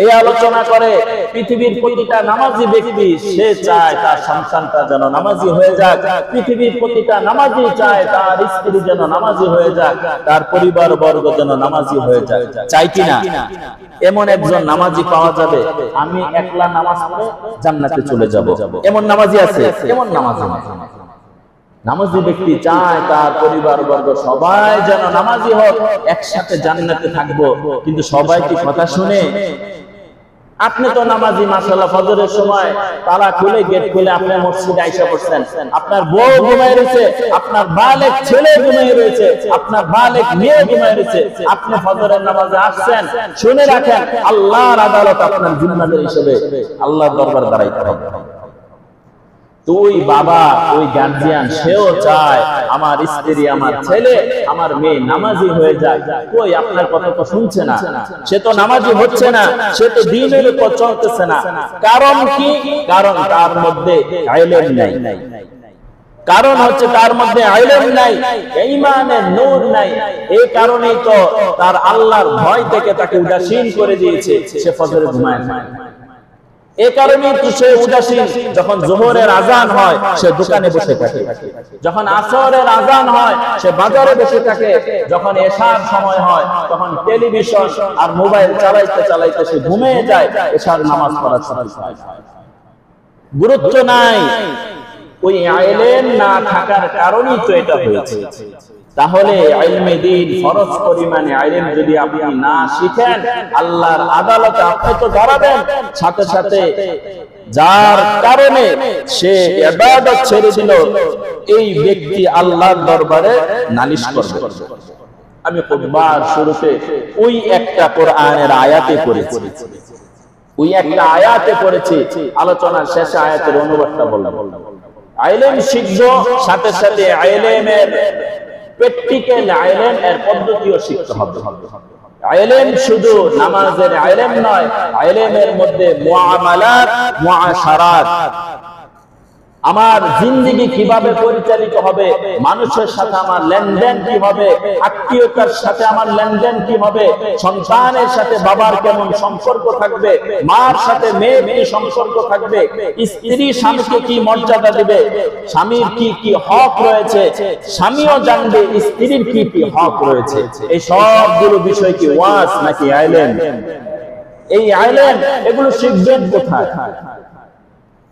এই আলোচনা করে। পৃথিবীর প্রতিটা নামাজি ব্যক্তি সে চায় তার সন্তানটা যেন নামাজি হয়ে যাক, পৃথিবীর প্রতিটা নামাজি চায় তার স্ত্রী যেন নামাজি হয়ে যাক, তার পরিবার বর্গ যেন নামাজি হয়ে যাক। চাই কিনা? এমন একজন নামাজি পাওয়া যাবে, আমি একলা নামাজ পড়ে জান্নাতে চলে যাব, এমন নামাজি আছে? এমন নামাজি ব্যক্তি চায় তার পরিবার বর্গ সবাই যেন নামাজি হোক, একসাথে জান্নাতে থাকবো। কিন্তু সবাই কি কথা শুনে? আপনি তো নামাজি, মাশাআল্লাহ, ফজরের সময় তালা খুলে গেট খুলে আপনি মসজিদে আইসা পড়ছেন, আপনার বউ ঘুমায় রয়েছে, আপনার বালেক ছেলে ঘুমায় রয়েছে, আপনার বালেক মেয়ে ঘুমায় রয়েছে, আপনি ফজরের নামাজে আসছেন। শুনে রাখেন, আল্লাহর আদালত আপনার জিম্মাদার হিসেবে আল্লাহর দরবার দাঁড়াইতে হবে। ওই বাবা, ওই গার্জিয়ান, সেও চায় আমার স্ত্রী, আমার ছেলে, আমার মেয়ে নামাজি হয়ে যায়। কই আপনার কথা তো শুনছে না, সে তো নামাজি হচ্ছে না, সে তো দ্বীনের উপর চলতেছে না। কারণ কি? কারণ তার মধ্যে ইলম নাই। কারণ হচ্ছে তার মধ্যে ইলম নাই, ঈমানের নূর নাই। এই কারণেই তো তার আল্লাহর ভয় থেকে তাকে উদাসীন করে দিয়েছে, সে ফজরে ঘুমায় না। এই কারণে তো সে উদাসীন। যখন যোহরের আযান হয় সে দোকানে বসে থাকে, যখন আসরের আযান হয় সে বাজারে বসে থাকে, যখন এশার সময় হয় তখন টেলিভিশন আর মোবাইল চালাইতে চালাইতে সে ঘুমিয়ে যায়। এশার নামাজ পড়ার সময় গুরুত্ব নাই। ওই ইলম না থাকার কারণেই তো এটা হয়েছে। তাহলে ইলমে দ্বীন, ফরজ পরিমাণে ইলম যদি আপনি না শিখেন, আল্লাহর আদালতে আপনি তো দাঁড়াবেন। সাথে সাথে যার কারণে সে ইবাদত ছেড়ে দিল, এই ব্যক্তি আল্লাহর দরবারে নালিশ করবে। আমি খুতবার শুরুতে ওই একটা কোরআনের আয়াতে পড়েছি, ওই একটা আয়াতে পড়েছি, আলোচনার শেষে আয়াতের অনুবাদটা বললাম। ইলম শিখব, সাথে সাথে ইলমের প্র্যাকটিক্যাল ইলম এর পদ্ধতিও শিখতে হবে। ইলম শুধু নামাজের ইলম নয়, ইলমের মধ্যে মুআমালাত, মুআশারাত, আমার জিন্দেগি কিভাবে পরিচালিত হবে, মানুষের সাথে আমার লেনদেন কি হবে, আত্মীয়তার সাথে আমার লেনদেন কি হবে, সন্তানের সাথে বাবার কেমন সম্পর্ক থাকবে, মার সাথে মেয়ের কি সম্পর্ক থাকবে, স্ত্রী স্বামীকে কি মর্যাদা দিবে, স্বামীর কি কি হক রয়েছে, স্বামীও জানবে স্ত্রীর কি কি হক রয়েছে। এই সবগুলো বিষয় কি ওয়াজ নাকি ইলম? এই ইলম এগুলো শিখবেন কোথায়?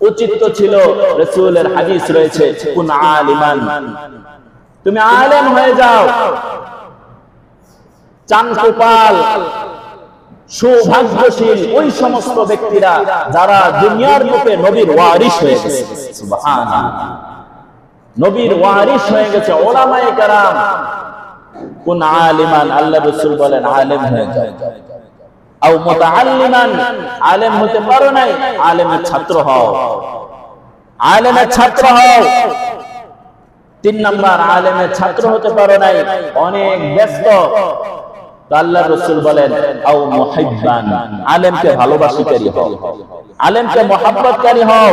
উচিত তো ছিল, রাসূলের হাদিস রয়েছে, কুন আলিমান, তুমি আলেম হয়ে যাও। চানকোপাল সৌভাগ্যশীল ওই সমস্ত ব্যক্তিরা যারা দুনিয়ার বুকে নবীর ওয়ারিস হয়ে গেছে, সুবহানাল্লাহ, নবীর ওয়ারিস হয়ে গেছে উলামায়ে কেরাম। কুন আলিমান, আল্লাহ রাসূল বলেন আলেম হয়ে যাও। আও মুতাআল্লিমান, আলেম হতে পারো নাই, আলেমের ছাত্র হও, আলেমের ছাত্র হও। 3 নাম্বার, আলেমের ছাত্র হতে পারো নাই, অনেক ব্যস্ত, তো আল্লাহ রাসূল বলেন আও মুহিব্বান, আলেমকে ভালোবাসিকারী হও, আলেমকে মহব্বতকারী হও।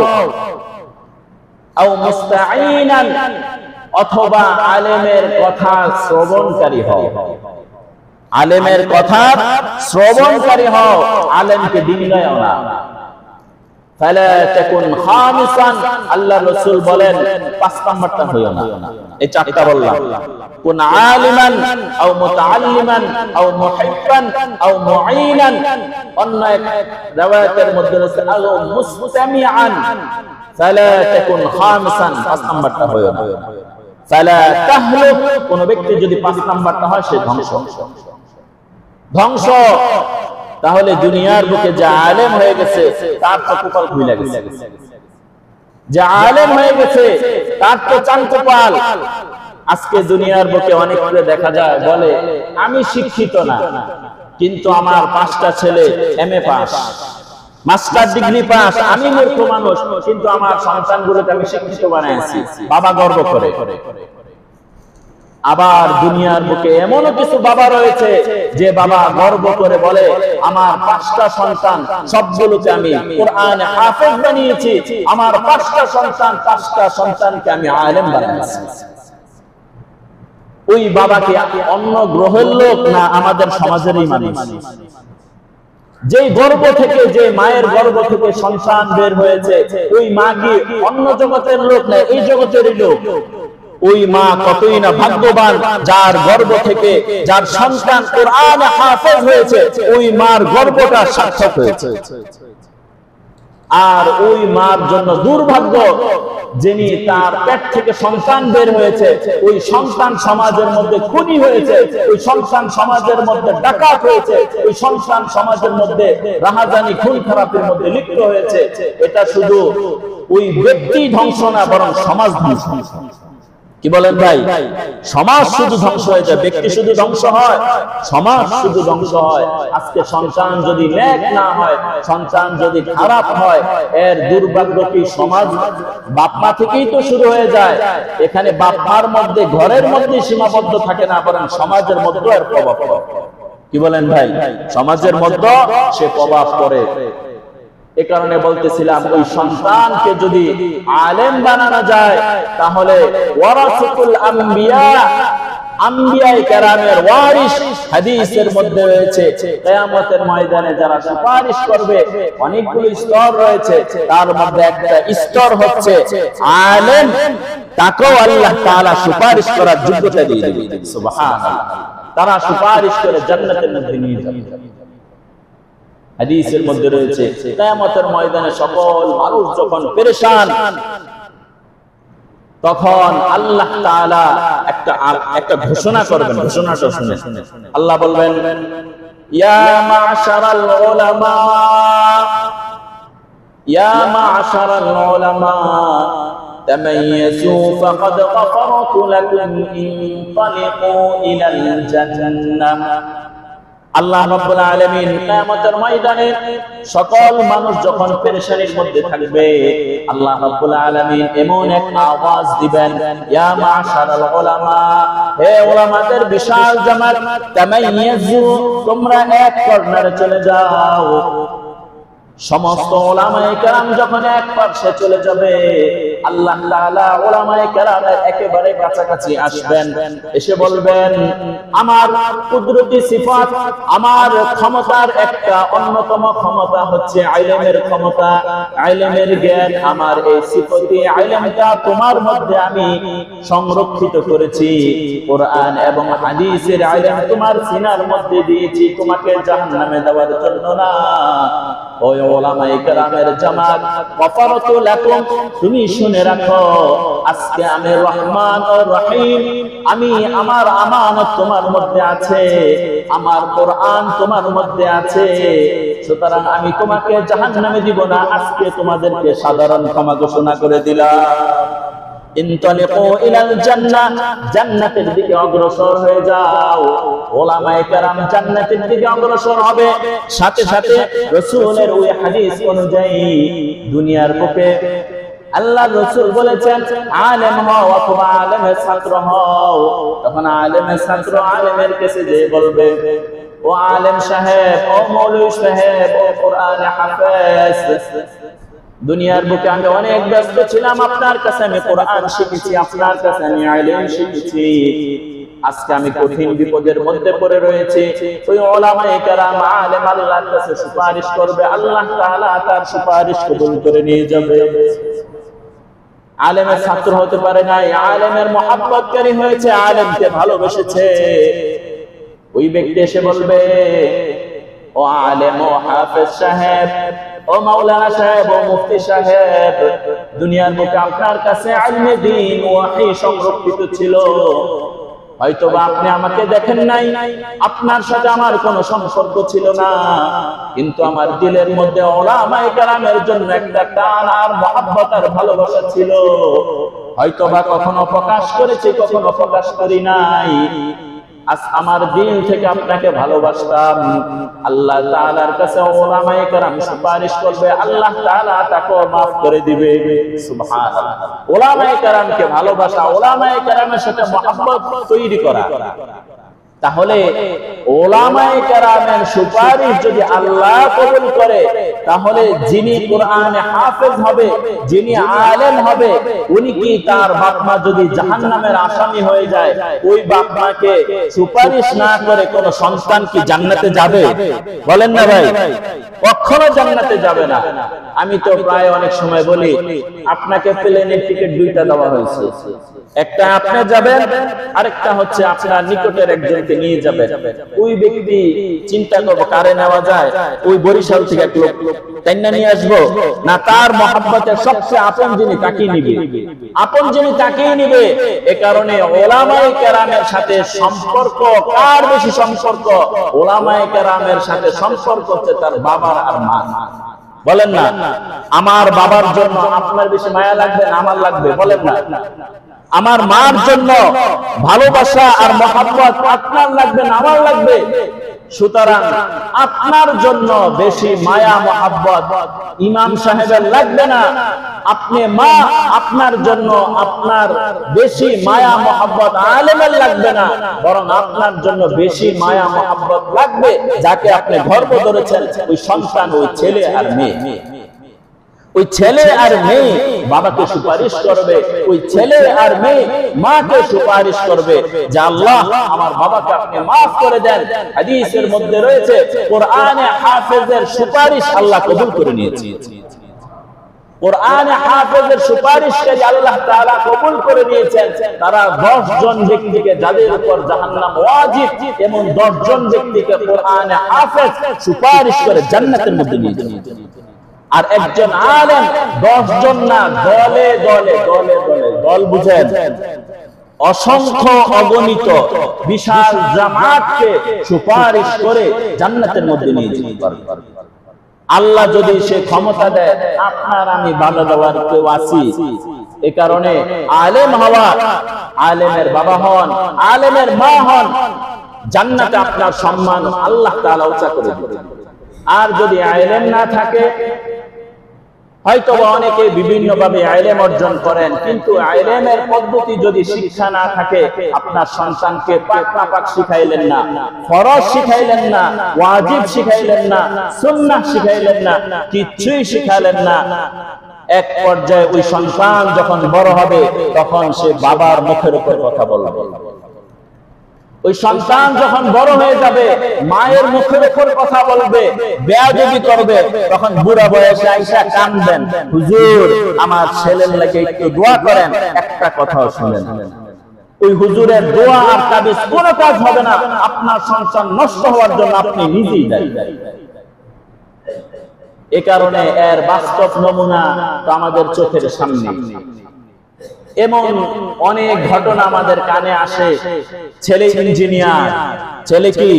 আও মুস্তাঈনান, অথবা আলেমের কথা শ্রবণকারী হও, আলেমের কথা শ্রবণকারী হও, আলেমকে ডিঙ্গায়ও না। ফালা তাকুন খামিসান, আল্লাহ রাসূল বলেন 5 নাম্বারটা হইও না। এই 4টা বললাম, কুন আলিমান আও মুতাআল্লিমান আও মুহিব্বান আও মুঈনান। অন্য এক riwayat-এর মধ্যে আছে আও মুস্তামিআন, ফালা তাকুন খামিসান, 5 নাম্বারটা হইও না। ফালা তাহলুক, কোন ব্যক্তি যদি 5 নাম্বারটা হয় সে ধ্বংস, ধ্বংস। তাহলে দুনিয়ার বুকে যে আলেম হয়ে গেছে তার তো কপাল খুলে গেছে, যে আলেম হয়ে গেছে তার তো চান কপাল। আজকে দুনিয়ার বুকে অনেককে দেখা যায় বলে আমি শিক্ষিত না, কিন্তু আমার 5টা ছেলে MA pass, master degree pass, আমি মূর্খ মানুষ, কিন্তু আমার সন্তানগুলোকে আমি শিক্ষিত বানাইছি, বাবা গর্ব করে। আবার দুনিয়ার বুকে এমনও কিছু বাবা রয়েছে যে বাবা গর্ব করে বলে আমার 5টা সন্তান সবগুলোকে আমি কোরআনে হাফেজ বানিয়েছি, আমার 5টা সন্তানকে আমি আলেম বানিয়েছি। ওই বাবাকে অন্য গ্রহের লোক না আমাদের সমাজেরই মানুষ? যেই গর্ভ থেকে, যে মায়ের গর্ভ থেকে সন্তান বের হয়েছে, ওই মা কি অন্য জগতের লোক না, এই জগতেরই লোক। ওই মা কতই না ভাগ্যবান, যার গর্ভ থেকে যার সন্তান কোরআনে হাফেজ হয়েছে, ওই মার গর্ভটা সার্থক হয়েছে। আর ওই মার জন্য দুর্ভাগ্য, যিনি তার পেট থেকে সন্তান বের হয়েছে, ওই সন্তান সমাজের মধ্যে খুনি হয়েছে, ওই সন্তান সমাজের মধ্যে ডাকাত হয়েছে, ওই সন্তান সমাজের মধ্যে রাহাজানি খুন খারাপের মধ্যে লিপ্ত হয়েছে। এটা শুধু ওই ব্যক্তি ধ্বংস না, বরং সমাজ ধ্বংস। কি বলেন ভাই? সমাজ শুধু ধ্বংস হয়ে যায়, ব্যক্তি শুধু ধ্বংস হয়, সমাজ শুধু ধ্বংস হয়। আজকে সন্তান যদি নেক না হয়, সন্তান যদি খারাপ হয়, এর দুর্ভাগ্য কি সমাজ বাপ মা থেকেই তো শুরু হয়ে যায়। এখানে বাপ মার মধ্যে, ঘরের মধ্যে সীমাবদ্ধ থাকে না, বরং সমাজের মধ্যে এর প্রভাব পড়ে। কি বলেন ভাই? সমাজের মধ্যে সে প্রভাব পড়ে। এ কারণে বলতেছিলাম, ওই সন্তানকে যদি আলেম বানানো যায়, তাহলে ওয়ারাসাতুল আম্বিয়া, আম্বিয়ায়ে কেরামের ওয়ারিস হাদিসের মধ্যে রয়েছে, কিয়ামতের ময়দানে যারা সুপারিশ করবে, অনেকগুলো স্তর রয়েছে, তার মধ্যে একটা স্তর হচ্ছে আলেম, তাকেও আল্লাহ তাআলা সুপারিশ করার যোগ্যতা দিয়ে দিবেন। সুবহানাল্লাহ, তারা সুপারিশ করে জান্নাতের মধ্যে নিয়ে যাবে। হাদিসের মধ্যে রয়েছে কিয়ামতের ময়দানে সকল মানুষ যখন পেরেশান, তখন আল্লাহ তাআলা একটা ঘোষণা করবেন। ঘোষণাটা শুনে আল্লাহ বলবেন, ইয়া মা'শারাল উলামা, ইয়া মা'শারাল উলামা, تميزوا فقد غفرت لكم انطلقوا إلى الجنة আল্লাহ রাব্বুল আলামিন কিয়ামতের ময়দানে সকল মানুষ যখন পেরেশানির মধ্যে থাকবে আল্লাহ রাব্বুল আলামিন এমন এক আওয়াজ দিবেন ইয়া মাশারাল উলামা হে উলামাদের বিশাল জামাত তামাইয়াজু তোমরা এক কর্নারে চলে যাও সমস্ত উলামায়ে কেরাম যখন এক পাশে চলে যাবে আল্লাহ তাআলা উলামায়ে কেরামের একেবারে কাছাকাছি আসবেন এসে বলবেন আমার কুদরতি সিফাত আমার ক্ষমতার একটা অন্যতম ক্ষমতা হচ্ছে ইলমের ক্ষমতা ইলমের জ্ঞান আমার এই সিফাতি ইলমটা তোমার মধ্যে আমি সংরক্ষিত করেছি কোরআন এবং হাদিসের ইলম তোমার সিনার মধ্যে দিয়েছি তোমাকে জাহান্নামে দেওয়ার জন্য না ওই উলামায়ে কেরামের জামাত গফরতু লাকুম তুমি শুনে রাখো আজকে আমি রহমান ও রহিম আমি আমার আমানত তোমার মধ্যে আছে আমার কোরআন তোমার মধ্যে আছে সুতরাং আমি তোমাকে জাহান্নামে দিব না আজকে তোমাদেরকে সাধারণ ক্ষমা ঘোষণা করে দিলাম ইনতালিকু ইলাল জান্নাহ জান্নাতের দিকে অগ্রসর হয়ে যাও উলামায়ে কেরাম জান্নাতের দিকে অগ্রসর হবে সাথে সাথে রাসূলের ওই হাদিস অনুযায়ী দুনিয়ার বুকে আল্লাহর রাসূল বলেছেন আলেম হও অথবা আলেমের ছাত্র হও তখন আলেমের ছাত্র আলেমের কাছে যে বলবে ও আলেম সাহেব ও মৌলভী সাহেব ও কোরআনে হাফেজ দুনিয়ার বুকে আমি অনেক ব্যস্ত ছিলাম আপনার কাছে আমি কোরআন শিখেছি আপনার কাছে আমি ইলম শিখেছি আজকে আমি কঠিন বিপদের মধ্যে পড়ে রয়েছে ওই উলামায়ে কেরাম আলেম আল্লাহর কাছে সুপারিশ করবে আল্লাহ তাআলা তার সুপারিশ কবুল করে নিয়ে যাবে আলেমের ছাত্র হতে পারে না আলেমের মহব্বতকারী হয়েছে আলেমকে ভালোবেসেছে ওই ব্যক্তি এসে বলবে ও আলেম ও হাফেজ সাহেব ও মাওলানা সাহেব ও মুফতি সাহেব দুনিয়ার বুকে আপনার কাছে ইলমে দ্বীন ওয়াহী সংরক্ষিত ছিল হয়তোবা আপনি আমাকে দেখেন নাই আপনার সাথে আমার কোনো সম্পর্ক ছিল না কিন্তু আমার দিলের মধ্যে উলামায়ে কেরামের জন্য একটা টান আর মহব্বত আর ভালোবাসা ছিল হয়তোবা কখনো প্রকাশ করেছি কখনো প্রকাশ করি নাই আজ আমার দিল থেকে আপনাকে ভালোবাসতাম আল্লাহ তাআলার কাছে উলামায়ে কেরাম সুপারিশ করবে আল্লাহ তাআলা তাকে maaf করে দিবে সুবহানাল্লাহ উলামায়ে কেরামকে ভালোবাসা উলামায়ে কেরামের সাথে মহব্বত তৈরি করা তাহলে উলামায়ে কেরামের সুপারিশ যদি আল্লাহ কবুল করে তাহলে যিনি কোরআনে হাফেজ হবে যিনি আলেম হবে উনি কি তার বাপ মা যদি জাহান্নামের আসামি হয়ে যায় ওই বাপ মাকে সুপারিশ না করে কোন সন্তান কি জান্নাতে যাবে বলেন না ভাই কখনো জান্নাতে যাবে না আমি তো প্রায় অনেক সময় বলি আপনাকে প্লেনের টিকিট দুইটা দেওয়া হয়েছে একটা আপনি যাবেন আরেকটা হচ্ছে আপনার নিকটের একজনকে নিয়ে যাবেন ওই ব্যক্তি চিন্তা করবে কারে নেওয়া যায় ওই বরিশাল থেকে এক লোক তাইনা নিয়ে আসবো না তার মহব্বতের সবচেয়ে আপন যিনি তাকেই নিবে আপন যিনি তাকেই নিবে এই কারণে উলামায়ে কেরামের সাথে সম্পর্ক কার বেশি সম্পর্ক উলামায়ে কেরামের সাথে সম্পর্ক হচ্ছে তার বাবার আর মা বলেন না আমার বাবার জন্য আপনার বেশি মায়া লাগবে না আমার লাগবে বলেন না আমার মার জন্য ভালোবাসা আর মহব্বত আপনার লাগবে না আমার লাগবে সুতরাং আপনার জন্য বেশি মায়া মহব্বত ইমাম সাহেবের লাগবে না আপনি মা আপনার জন্য আপনার বেশি মায়া মহব্বত আলেমের লাগবে না বরং আপনার জন্য বেশি মায়া মহব্বত লাগবে যাকে আপনি গর্ভ ধরেছেন ওই সন্তান ওই ছেলে আর মেয়ে ওই ছেলে আর মেয়ে বাবাকে সুপারিশ করবে ওই ছেলে আর মেয়ে মাকে সুপারিশ করবে যে আল্লাহ আমার বাবাকে আপনি maaf করে দেন হাদিসের মধ্যে রয়েছে কোরআনে হাফেজের সুপারিশ আল্লাহ কবুল করে নিয়েছে কোরআনে হাফেজের সুপারিশকারী আল্লাহ তাআলা কবুল করে নিয়েছেন তারা 10 জন ব্যক্তিকে যাদের উপর জাহান্নাম ওয়াজিব এমন 10 জন ব্যক্তিকে কোরআনে হাফেজ সুপারিশ করে জান্নাতের মধ্যে নিয়ে যাবে আর একজন আলেম 10 জন না দলে দলে দলে দলে দল বুঝেন অসংখ্য অগণিত বিশাল জামাতকে সুপারিশ করে জান্নাতের মধ্যে নিয়ে যেতে পারবে আল্লাহ যদি সে ক্ষমতা দেয় আপনার আমি বাধা দেওয়ার কেউ আছি এই কারণে আলেম হওয়া, আলেমের বাবা হন, আলেমের মা হন, জান্নাতে আপনার সম্মান আল্লাহ তাআলা উঁচা করে দিবেন। আর যদি আলেম না থাকে, হয়তো অনেকে বিভিন্ন ভাবে ইলম অর্জন করেন, কিন্তু ইলমের পদ্ধতি যদি শিক্ষা না থাকে, আপনার সন্তানকে পাক নাপাক শিখাইলেন না, ফরজ শিখাইলেন না, ওয়াজিব শিখাইলেন না, সুন্নাহ শিখাইলেন না, কিছুই শিখাইলেন না, এক পর্যায়ে ওই সন্তান যখন বড় হবে তখন সে বাবার মুখের উপর কথা বলবে। ওই সন্তান যখন বড় হয়ে যাবে মায়ের মুখের উপর কথা বলবে, বেয়াদবি করবে, তখন বুড়া বয়সে আইসা কাঁদবেন, হুজুর আমার ছেলের লাগি একটু দোয়া করেন, একটা কথাও শুনেন না। ওই হুজুরের দোয়া আর তাবিজ কোনো কাজ হবে না, আপনার সন্তান নষ্ট হওয়ার জন্য আপনি নিজেই দায়ী। এ কারণে এর বাস্তব নমুনা তো আমাদের চোখের সামনে। এমন অনেক ঘটনা আমাদের কানে আসে, ছেলে ইঞ্জিনিয়ার, ছেলে কি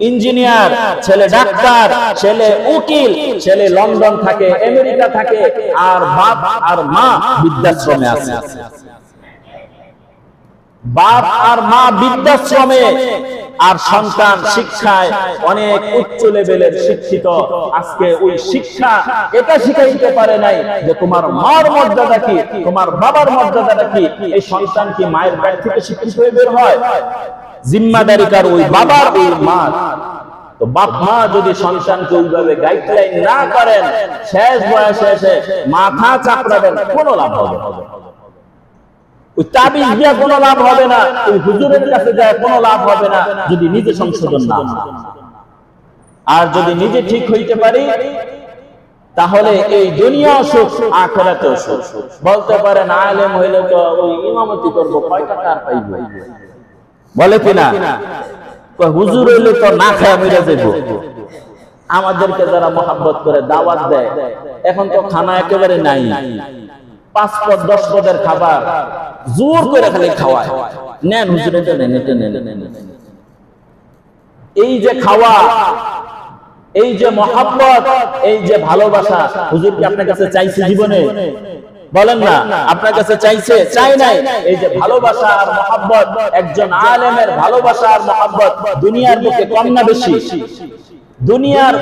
ইঞ্জিনিয়ার, ছেলে ডাক্তার, ছেলে উকিল, ছেলে লন্ডন থাকে, আমেরিকা থাকে, আর বাপ আর মা বৃদ্ধাশ্রমে আছে। বাপ আর মা বৃদ্ধাশ্রমে, আর সন্তান শিক্ষায় অনেক উচ্চ লেভেলের শিক্ষিত। আজকে ওই শিক্ষা এটা শিখাইতে পারে নাই যে তোমার মার মর্যাদা কি, তোমার বাবার মর্যাদাটা কি। এই সন্তান কি মায়ের পেট থেকে শিক্ষিত হয়ে বের হয়? জিম্মাদারি কার? ওই বাবার, ওই মার। তো বাপ মা যদি সন্তানকে ওইভাবে গাইডলাইন না করেন, শেষ বয়সে এসে মাথা চাপড়াবেন, কোনো লাভ হবে না। ওই তাবিজ দিয়া কোনো লাভ হবে না, ওই হুজুরের কাছে যায় কোনো লাভ হবে না, যদি নিজে সংশোধন না হয়। আর যদি নিজে ঠিক হইতে পারি, তাহলে এই দুনিয়া সুখ, আখিরাতেও সুখ। বলতে পারেন আলেম হইলে তো ওই ইমামতি করব, কয় টাকা আর পাইব, বলে কিনা? হুজুর হইলে তো না খায় মরে যাইব। আমাদেরকে যারা মহব্বত করে দাওয়াত দেয়, এখন তো খানা একেবারে নাই, 5 পদ 10 পদের খাবার জোর করে খালি খাওয়ায়, নেন হুজুরে নেন, এটা নেন। এই যে খাওয়া, এই যে মহব্বত, এই যে ভালোবাসা, হুজুর কি আপনার কাছে চাইছে জীবনে? বলেন না, আপনার কাছে চাইছে? চাই নাই। এই যে ভালোবাসা আর মহব্বত, একজন আলেমের ভালোবাসা আর মহব্বত দুনিয়ার বুকে কম না বেশি? দুনিয়ার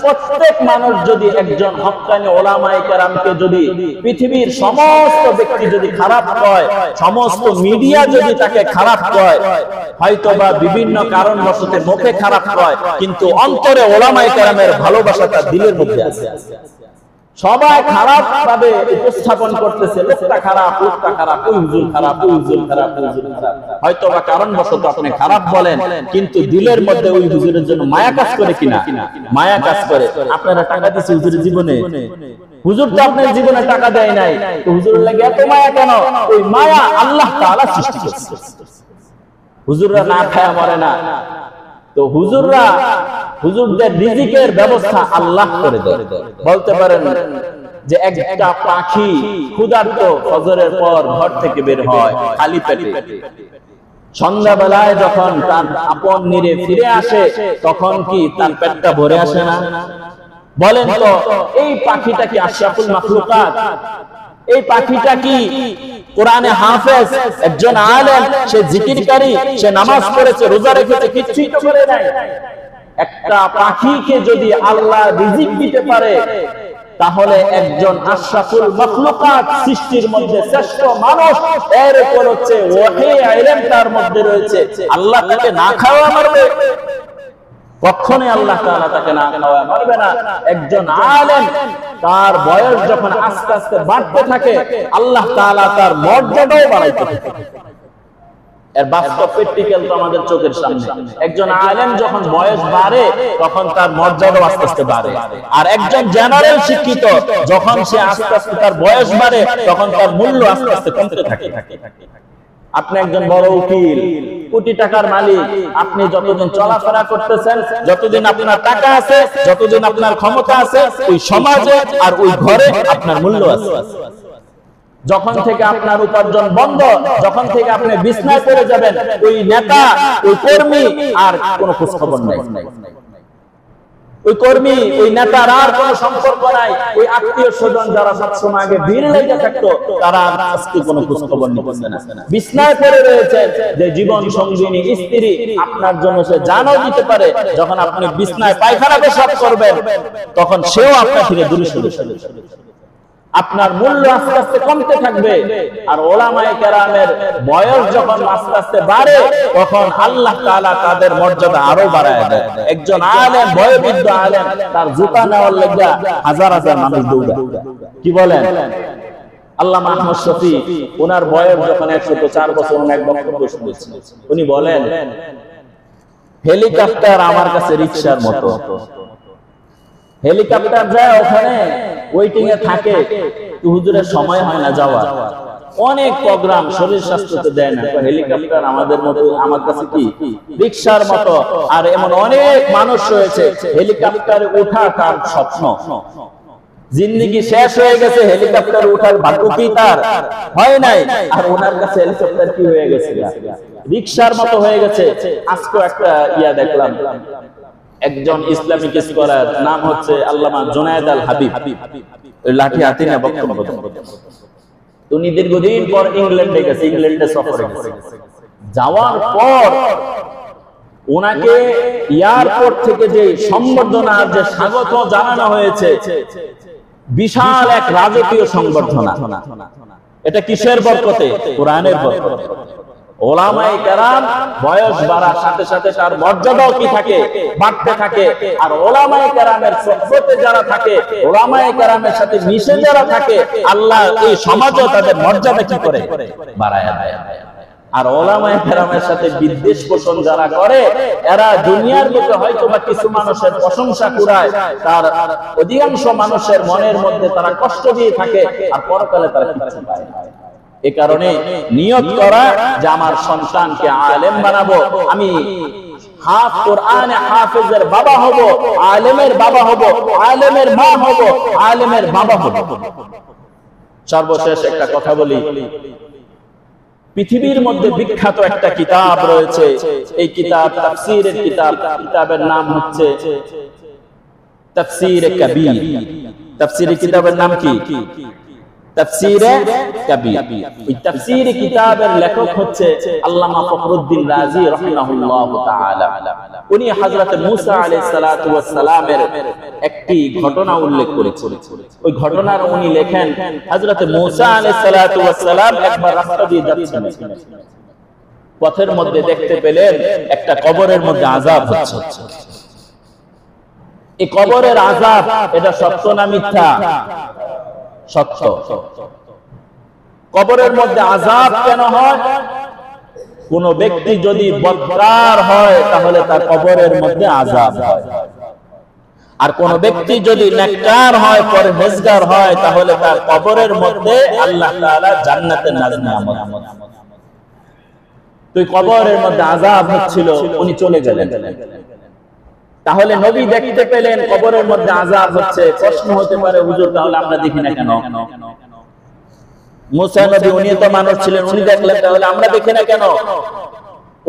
প্রত্যেক মানুষ যদি একজন হক্কানি ওলামায়ে কেরামকে যদি পৃথিবীর সমস্ত ব্যক্তি যদি খারাপ কয়, সমস্ত মিডিয়া যদি তাকে খারাপ কয়, হয়তোবা বিভিন্ন কারণবশত মুখে খারাপ কয়, কিন্তু অন্তরে ওলামায়ে কেরামের ভালোবাসাটা দিলের মধ্যে আছে। সবাই খারাপ ভাবে উপস্থাপন করতেছে, লোকটা খারাপ, লোকটা খারাপ, ওই হুজুর খারাপ, ওই হুজুর খারাপ, ওই হুজুর খারাপ। হয়তো বা কারণবশত আপনি খারাপ বলেন, কিন্তু দিলের মধ্যে ওই হুজুরের জন্য মায়া কাজ করে কিনা? মায়া কাজ করে। আপনারা টাকা দিয়েছে হুজুরের জীবনে, হুজুর তো আপনার জীবনে টাকা দেয় নাই, তো হুজুরের লাগে এত মায়া কেন? ওই মায়া আল্লাহ তাআলা সৃষ্টি করেছে। হুজুররা না খায় মরে না, তো হুজুররা, হুজুরদের রিজিকের ব্যবস্থা আল্লাহ করে দেয়। বলতে পারেন যে একটা পাখি ক্ষুধার্ত ফজরের পর ঘর থেকে বের হয় খালি পেটে, সন্ধ্যাবেলায় যখন তার আপন নিরে ফিরে আসে, তখন কি তার পেটটা ভরে আসে না? বলেন তো, এই পাখিটা কি আশরাফুল মাখলুকাত? এই পাখিটা কি কোরআনে হাফেজ, একজন আলেম, সে জিকিরকারী, সে নামাজ পড়েছে, রোজা রেখেছে, কিছুই তো করে নাই। একটা পাখিকে যদি আল্লাহ রিজিক দিতে পারে, তাহলে একজন আশরাফুল মাখলুকাত, সৃষ্টির মধ্যে শ্রেষ্ঠ মানুষ, এর উপর হচ্ছে ওহী ইলম তার মধ্যে রয়েছে, আল্লাহ তাকে না খাওয়া মারবে? কখনোই আল্লাহ তাআলা তাকে না খাওয়া মারবে না। একজন আলেম, তার বয়স যখন আস্তে আস্তে বাড়তে থাকে, আল্লাহ তাআলা তার মর্যাদাও বাড়াইতে থাকে। এর বাস্তব প্র্যাকটিক্যাল তো আমাদের চোখের সামনে। একজন আলেম যখন বয়স বাড়ে, তখন তার মর্যাদাও আস্তে আস্তে বাড়ে। আর একজন জেনারেল শিক্ষিত, যখন সে আস্তে আস্তে তার বয়স বাড়ে, তখন তার মূল্য আস্তে আস্তে কমতে থাকে। আপনি একজন বড় উকিল, কোটি টাকার মালিক, আপনি যতদিন চলাফেরা করতেছেন, যতদিন আপনার টাকা আছে, যতদিন আপনার ক্ষমতা আছে, ওই সমাজে আর ওই ঘরে আপনার মূল্য আছে। যখন থেকে আপনার উপার্জন বন্ধ, যখন থেকে আপনি বিছনায় পড়ে যাবেন, ওই নেতা, ওই কর্মী আর কোনো খোঁজ খবর নাই। ওই কর্মী, ওই নেতার আর কোনো সম্পর্ক নাই। ওই আত্মীয় স্বজন যারা সবসময় আগে ভিড় লেগে থাকতো, তারা আজকে কোনো খোঁজ খবর নিতেছে না। বিছনায় পড়ে রয়েছে যে জীবন সঙ্গিনী স্ত্রী, আপনার জন্য সে জানও দিতে পারে। যখন আপনি বিছনায় পায়খানা পেশাব করবেন, তখন সেও আপনার থেকে দূরে সরে যাবে। আপনার মূল্য আস্তে আস্তে কমতে থাকবে। আর ওলামায়ে কেরামের বয়স যখন আস্তে আস্তে বাড়ে, তখন আল্লাহ তাআলা তাদের মর্যাদা আরো বাড়ায় দেয়। একজন আলেম, বয়োবৃদ্ধ আলেম, তার জুতা নেওয়ার লাগা হাজার হাজার মানুষ দৌড়ায়। কি বলেন? আল্লামা আহমদ শফী, ওনার বয়স যখন 104 বছর, এক বক্তব্য শুনেছি, উনি বলেন, হেলিকপ্টার আমার কাছে রিকশার মতো। হেলিকপ্টার যায়, ওখানে ওয়েটিং এ থাকে, হুজুরের সময় হয় না যাওয়া, অনেক প্রোগ্রাম, শরীর স্বাস্থ্যতে দেয় না। হেলিকপ্টার আমাদের মতো, আমার কাছে কি রিকশার মতো। আর এমন অনেক মানুষ রয়েছে, হেলিকপ্টারে ওঠা তার স্বপ্ন, জিন্দেগি শেষ হয়ে গেছে, হেলিকপ্টারে ওঠার ভাগ্য কি তার হয় নাই। আর ওনার কাছে হেলিকপ্টার কি হয়ে গেছে, রিকশার মতো হয়ে গেছে। আজকে একটা ইয়া দেখলাম, একজন ইসলামিক স্কলার, নাম হচ্ছে আল্লামা জুনায়েদ আল হাবিব, ওই লাঠি হাতে নিয়ে বক্তব্য দেন। উনি দীর্ঘদিন পর ইংল্যান্ডে গেছে, ইংল্যান্ডে সফরে গেছে। যাওয়ার পর ওনাকে এয়ারপোর্ট থেকে যে সম্বর্ধনা, যে স্বাগত জানানো হয়েছে, বিশাল এক রাজকীয় সংবর্ধনা। এটা কিসের বরকতে? কোরআনের বরকতে। ওলামায়ে কেরাম বয়স বাড়ার সাথে সাথে তার মর্যাদাও কি থাকে, বাড়তে থাকে। আর ওলামায়ে কেরামের সুহবতে যারা থাকে, ওলামায়ে কেরামের সাথে মিশে যারা থাকে, আল্লাহ এই সমাজও তাদের মর্যাদা কি করে বাড়ায় দেয়। আর ওলামায়ে কেরামের সাথে বিদ্বেষ পোষণ যারা করে, এরা দুনিয়ার মধ্যে হয়তো বা কিছু মানুষের প্রশংসা কুড়ায়, তার অধিকাংশ মানুষের মনের মধ্যে তারা কষ্ট দিয়ে থাকে, আর পরকালে তারা কিছু পায় না। এ কারণে নিয়ত করা যে আমার সন্তানকে আলেম বানাবো, আমি কোরআনে হাফেজের বাবা হব, আলেমের বাবা হব, আলেমের মা হব, আলেমের বাবা হব। সর্বশেষ একটা কথা বলি, পৃথিবীর মধ্যে বিখ্যাত একটা কিতাব রয়েছে, এই কিতাব তাফসীরের কিতাব, কিতাবের নাম হচ্ছে তাফসীরে কবীর। তাফসীরের কিতাবের নাম কি? তাফসীরে কবীর। এই তাফসীরি কিতাবের লেখক হচ্ছে আল্লামা ফখরুদ্দীন রাজি রাহিমাহুল্লাহ তাআলা। উনি হযরত মূসা আলাইহিস সালাতু ওয়াস সালামের একটি ঘটনা উল্লেখ করেছেন। ওই ঘটনার উনি লেখেন, হযরত মূসা আলাইহিস সালাতু ওয়াস সালাম একবার রাস্তা দিয়ে যাচ্ছেন, পথের মধ্যে দেখতে পেলেন একটা কবরের মধ্যে আযাব হচ্ছে। এই কবরের আযাব, এটা সত্য না মিথ্যা? সত্য। কবরের মধ্যে আযাব কেন হয়? কোন ব্যক্তি যদি বদকার হয়, তাহলে তার কবরের মধ্যে আযাব হয়। আর কোন ব্যক্তি যদি নেককার হয়, পরহেজগার হয়, তাহলে তার কবরের মধ্যে আল্লাহ তাআলা জান্নাতের নেয়ামত। তো কবরের মধ্যে আযাব হচ্ছিল, উনি চলে গেলেন। তাহলে নবী দেখতে পেলেন কবরের মধ্যে আযাব হচ্ছে। প্রশ্ন হতে পারে, হুজুর তাহলে আমরা দেখি না কেন? মুসা নবী, উনি তো মানুষ ছিলেন, উনি দেখলেন, তাহলে আমরা দেখি না কেন?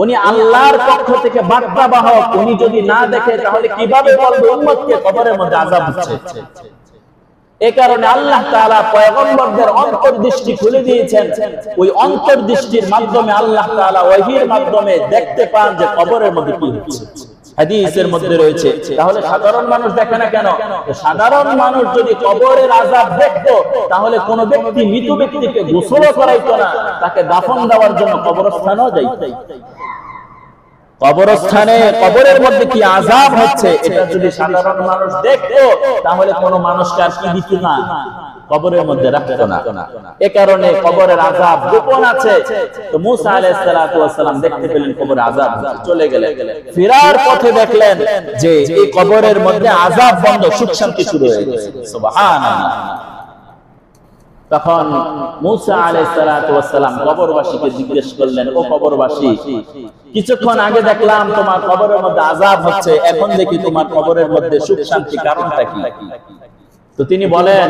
উনি আল্লাহর পক্ষ থেকে বার্তা বাহক, উনি যদি না দেখে তাহলে কিভাবে বলবে উম্মতকে কবরের মধ্যে আযাব হচ্ছে? এই কারণে আল্লাহ তাআলা পয়গম্বরদের অন্তর্দৃষ্টি খুলে দিয়েছেন। ওই অন্তর্দৃষ্টির মাধ্যমে আল্লাহ তাআলা ওহীর মাধ্যমে দেখতে পান যে কবরের মধ্যে কি হচ্ছে। হাদিসের মধ্যে রয়েছে। তাহলে সাধারণ মানুষ দেখে না কেন? সাধারণ মানুষ যদি কবরের আযাব দেখতো, তাহলে কোন ব্যক্তি মৃত ব্যক্তিকে গোসল করাইতো না, তাকে দাফন দেওয়ার জন্য কবরস্থানেও যাইতো। কবরস্থানে কবরের মধ্যে কি আযাব হচ্ছে, এটা যদি সাধারণ মানুষ দেখতো, তাহলে কোন মানুষকে আর কি দিত না, কবরের মধ্যে রাখতো না। এ কারণে কবরের আযাব গোপন আছে। তো মূসা আলাইহিস সালাতু ওয়াস সালাম দেখতে পেলেন কবরের আযাব, চলে গেলেন। ফেরার পথে দেখলেন যে এই কবরের মধ্যে আযাব বন্ধ, সুখ শান্তি শুরু হয়ে গেছে। সুবহানাল্লাহ। তখন মূসা আলাইহিস সালাতু ওয়াস সালাম কবরবাসীকে জিজ্ঞেস করলেন, ও কবরবাসী, কিছুক্ষণ আগে দেখলাম তোমার কবরের মধ্যে আযাব হচ্ছে, এখন দেখি তোমার কবরের মধ্যে সুখ শান্তি, কারণটা কি? তো তিনি বলেন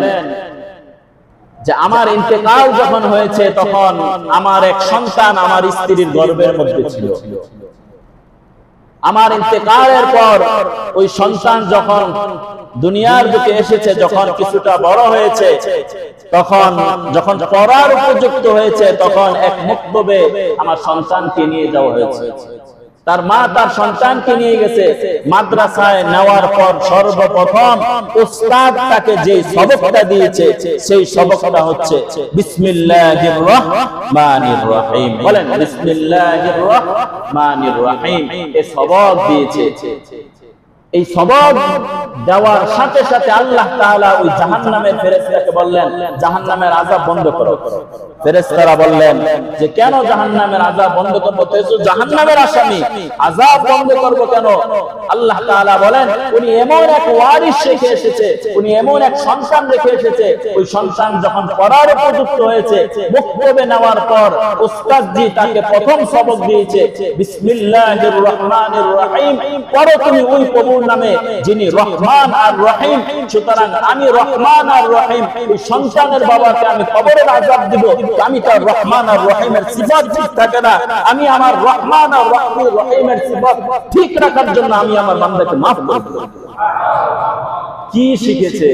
যে আমার ইন্তেকাল যখন হয়েছে, তখন আমার এক সন্তান আমার স্ত্রীর গর্ভের মধ্যে ছিল। আমার ইন্তেকালের পর ওই সন্তান যখন দুনিয়ার বুকে এসেছে, যখন কিছুটা বড় হয়েছে, তখন যখন পড়ার উপযুক্ত হয়েছে, তখন এক মুক্তবে আমার সন্তানকে নিয়ে যাওয়া হয়েছে। তার মা তার সন্তানকে নিয়ে গেছে মাদ্রাসায়। নেওয়ার পর সর্বপ্রথম উস্তাদ তাকে যে সবকটা দিয়েছে, সেই সবকটা হচ্ছে বিসমিল্লাহির রহমানির রহিম। বলেন বিসমিল্লাহির রহমানির রহিম। এই সবক দিয়েছে। এই সবক দেওয়ার সাথে সাথে আল্লাহ তাআলা ওই জাহান্নামের ফেরেশতাকে বললেন, জাহান্নামের আযাব বন্ধ করো। ফেরেশতারা বললেন যে কেন জাহান্নামের আযাব বন্ধ করব? তো জাহান্নামের আসামি, আযাব বন্ধ করব কেন? আল্লাহ তাআলা বলেন, উনি এমন এক ওয়ারিস রেখে এসেছে, উনি এমন এক সন্তান রেখে এসেছে, ওই সন্তান যখন পড়ার উপযুক্ত হয়েছে, মুক্তবে নেওয়ার পর উস্তাদজি তাকে প্রথম সবক দিয়েছে বিসমিল্লাহির রহমানির রহিম। পড়ো তুমি ওই প্রভুর নামে যিনি রহমান আর রহিম। সুতরাং আমি রহমান আর রহিম, ওই সন্তানের বাবাকে আমি কবরের আযাব দিব, আমি তার রহমান আর রহিমের সিফাত ঠিক থাকে না। আমি আমার রহমান আর রহিমের সিফাত ঠিক রাখার জন্য আমি আমার বান্দাকে মাফ করব। কি শিখেছে?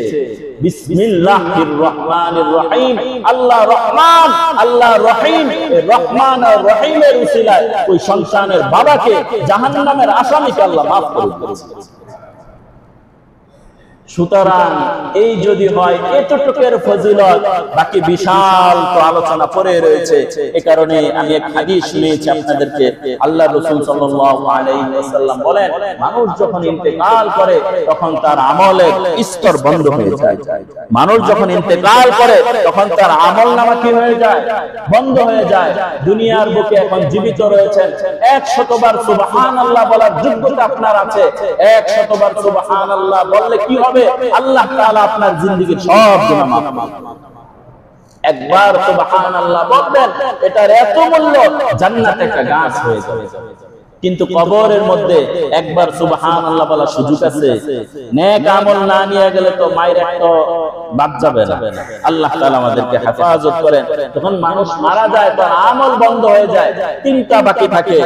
বিসমিল্লাহির রহমানির রহিম। আল্লাহ রহমান, আল্লাহ রহিম। রহমান আর রহিমের উসিলায় ওই সন্তানের বাবাকে জাহান্নামের আসামিকে আল্লাহ মাফ করে দিয়েছে। সুতরাং এই যদি হয় এতটুকুর ফজিলত, বাকি বিশাল তো আলোচনা পড়ে রয়েছে। এই কারণে আমি এক হাদিস শুনিয়েছি আপনাদেরকে। আল্লাহ রাসূল সাল্লাল্লাহু আলাইহি ওয়াসাল্লাম বলেন, মানুষ যখন ইন্তেকাল করে তখন তার আমলের স্তর বন্ধ হয়ে যায়। মানুষ যখন ইন্তেকাল করে তখন তার আমলনামা কি হয়ে যায়? বন্ধ হয়ে যায়। দুনিয়ার বুকে এখন জীবিত রয়েছেন, 100 বার সুবহানাল্লাহ বলার যোগ্যতা আপনার আছে। 100 বার সুবহানাল্লাহ বললে কি হবে? আল্লাহ তাআলা আপনার জিন্দেগীর সব গুনাহ মাফ করবেন। একবার সুবহানাল্লাহ বলবেন, এটার এত মূল্য জান্নাতে একটা গাছ হয়ে যাবে। কিন্তু কবরের মধ্যে একবার সুবহানাল্লাহ বলার সুযোগ আছে। নেক আমল না নিয়ে গেলে তো মায়ের একটা বাদ যাবে না। আল্লাহ তাআলা আমাদেরকে হেফাজত করেন। যখন মানুষ মারা যায় তার আমল বন্ধ হয়ে যায়, তিনটা বাকি থাকে।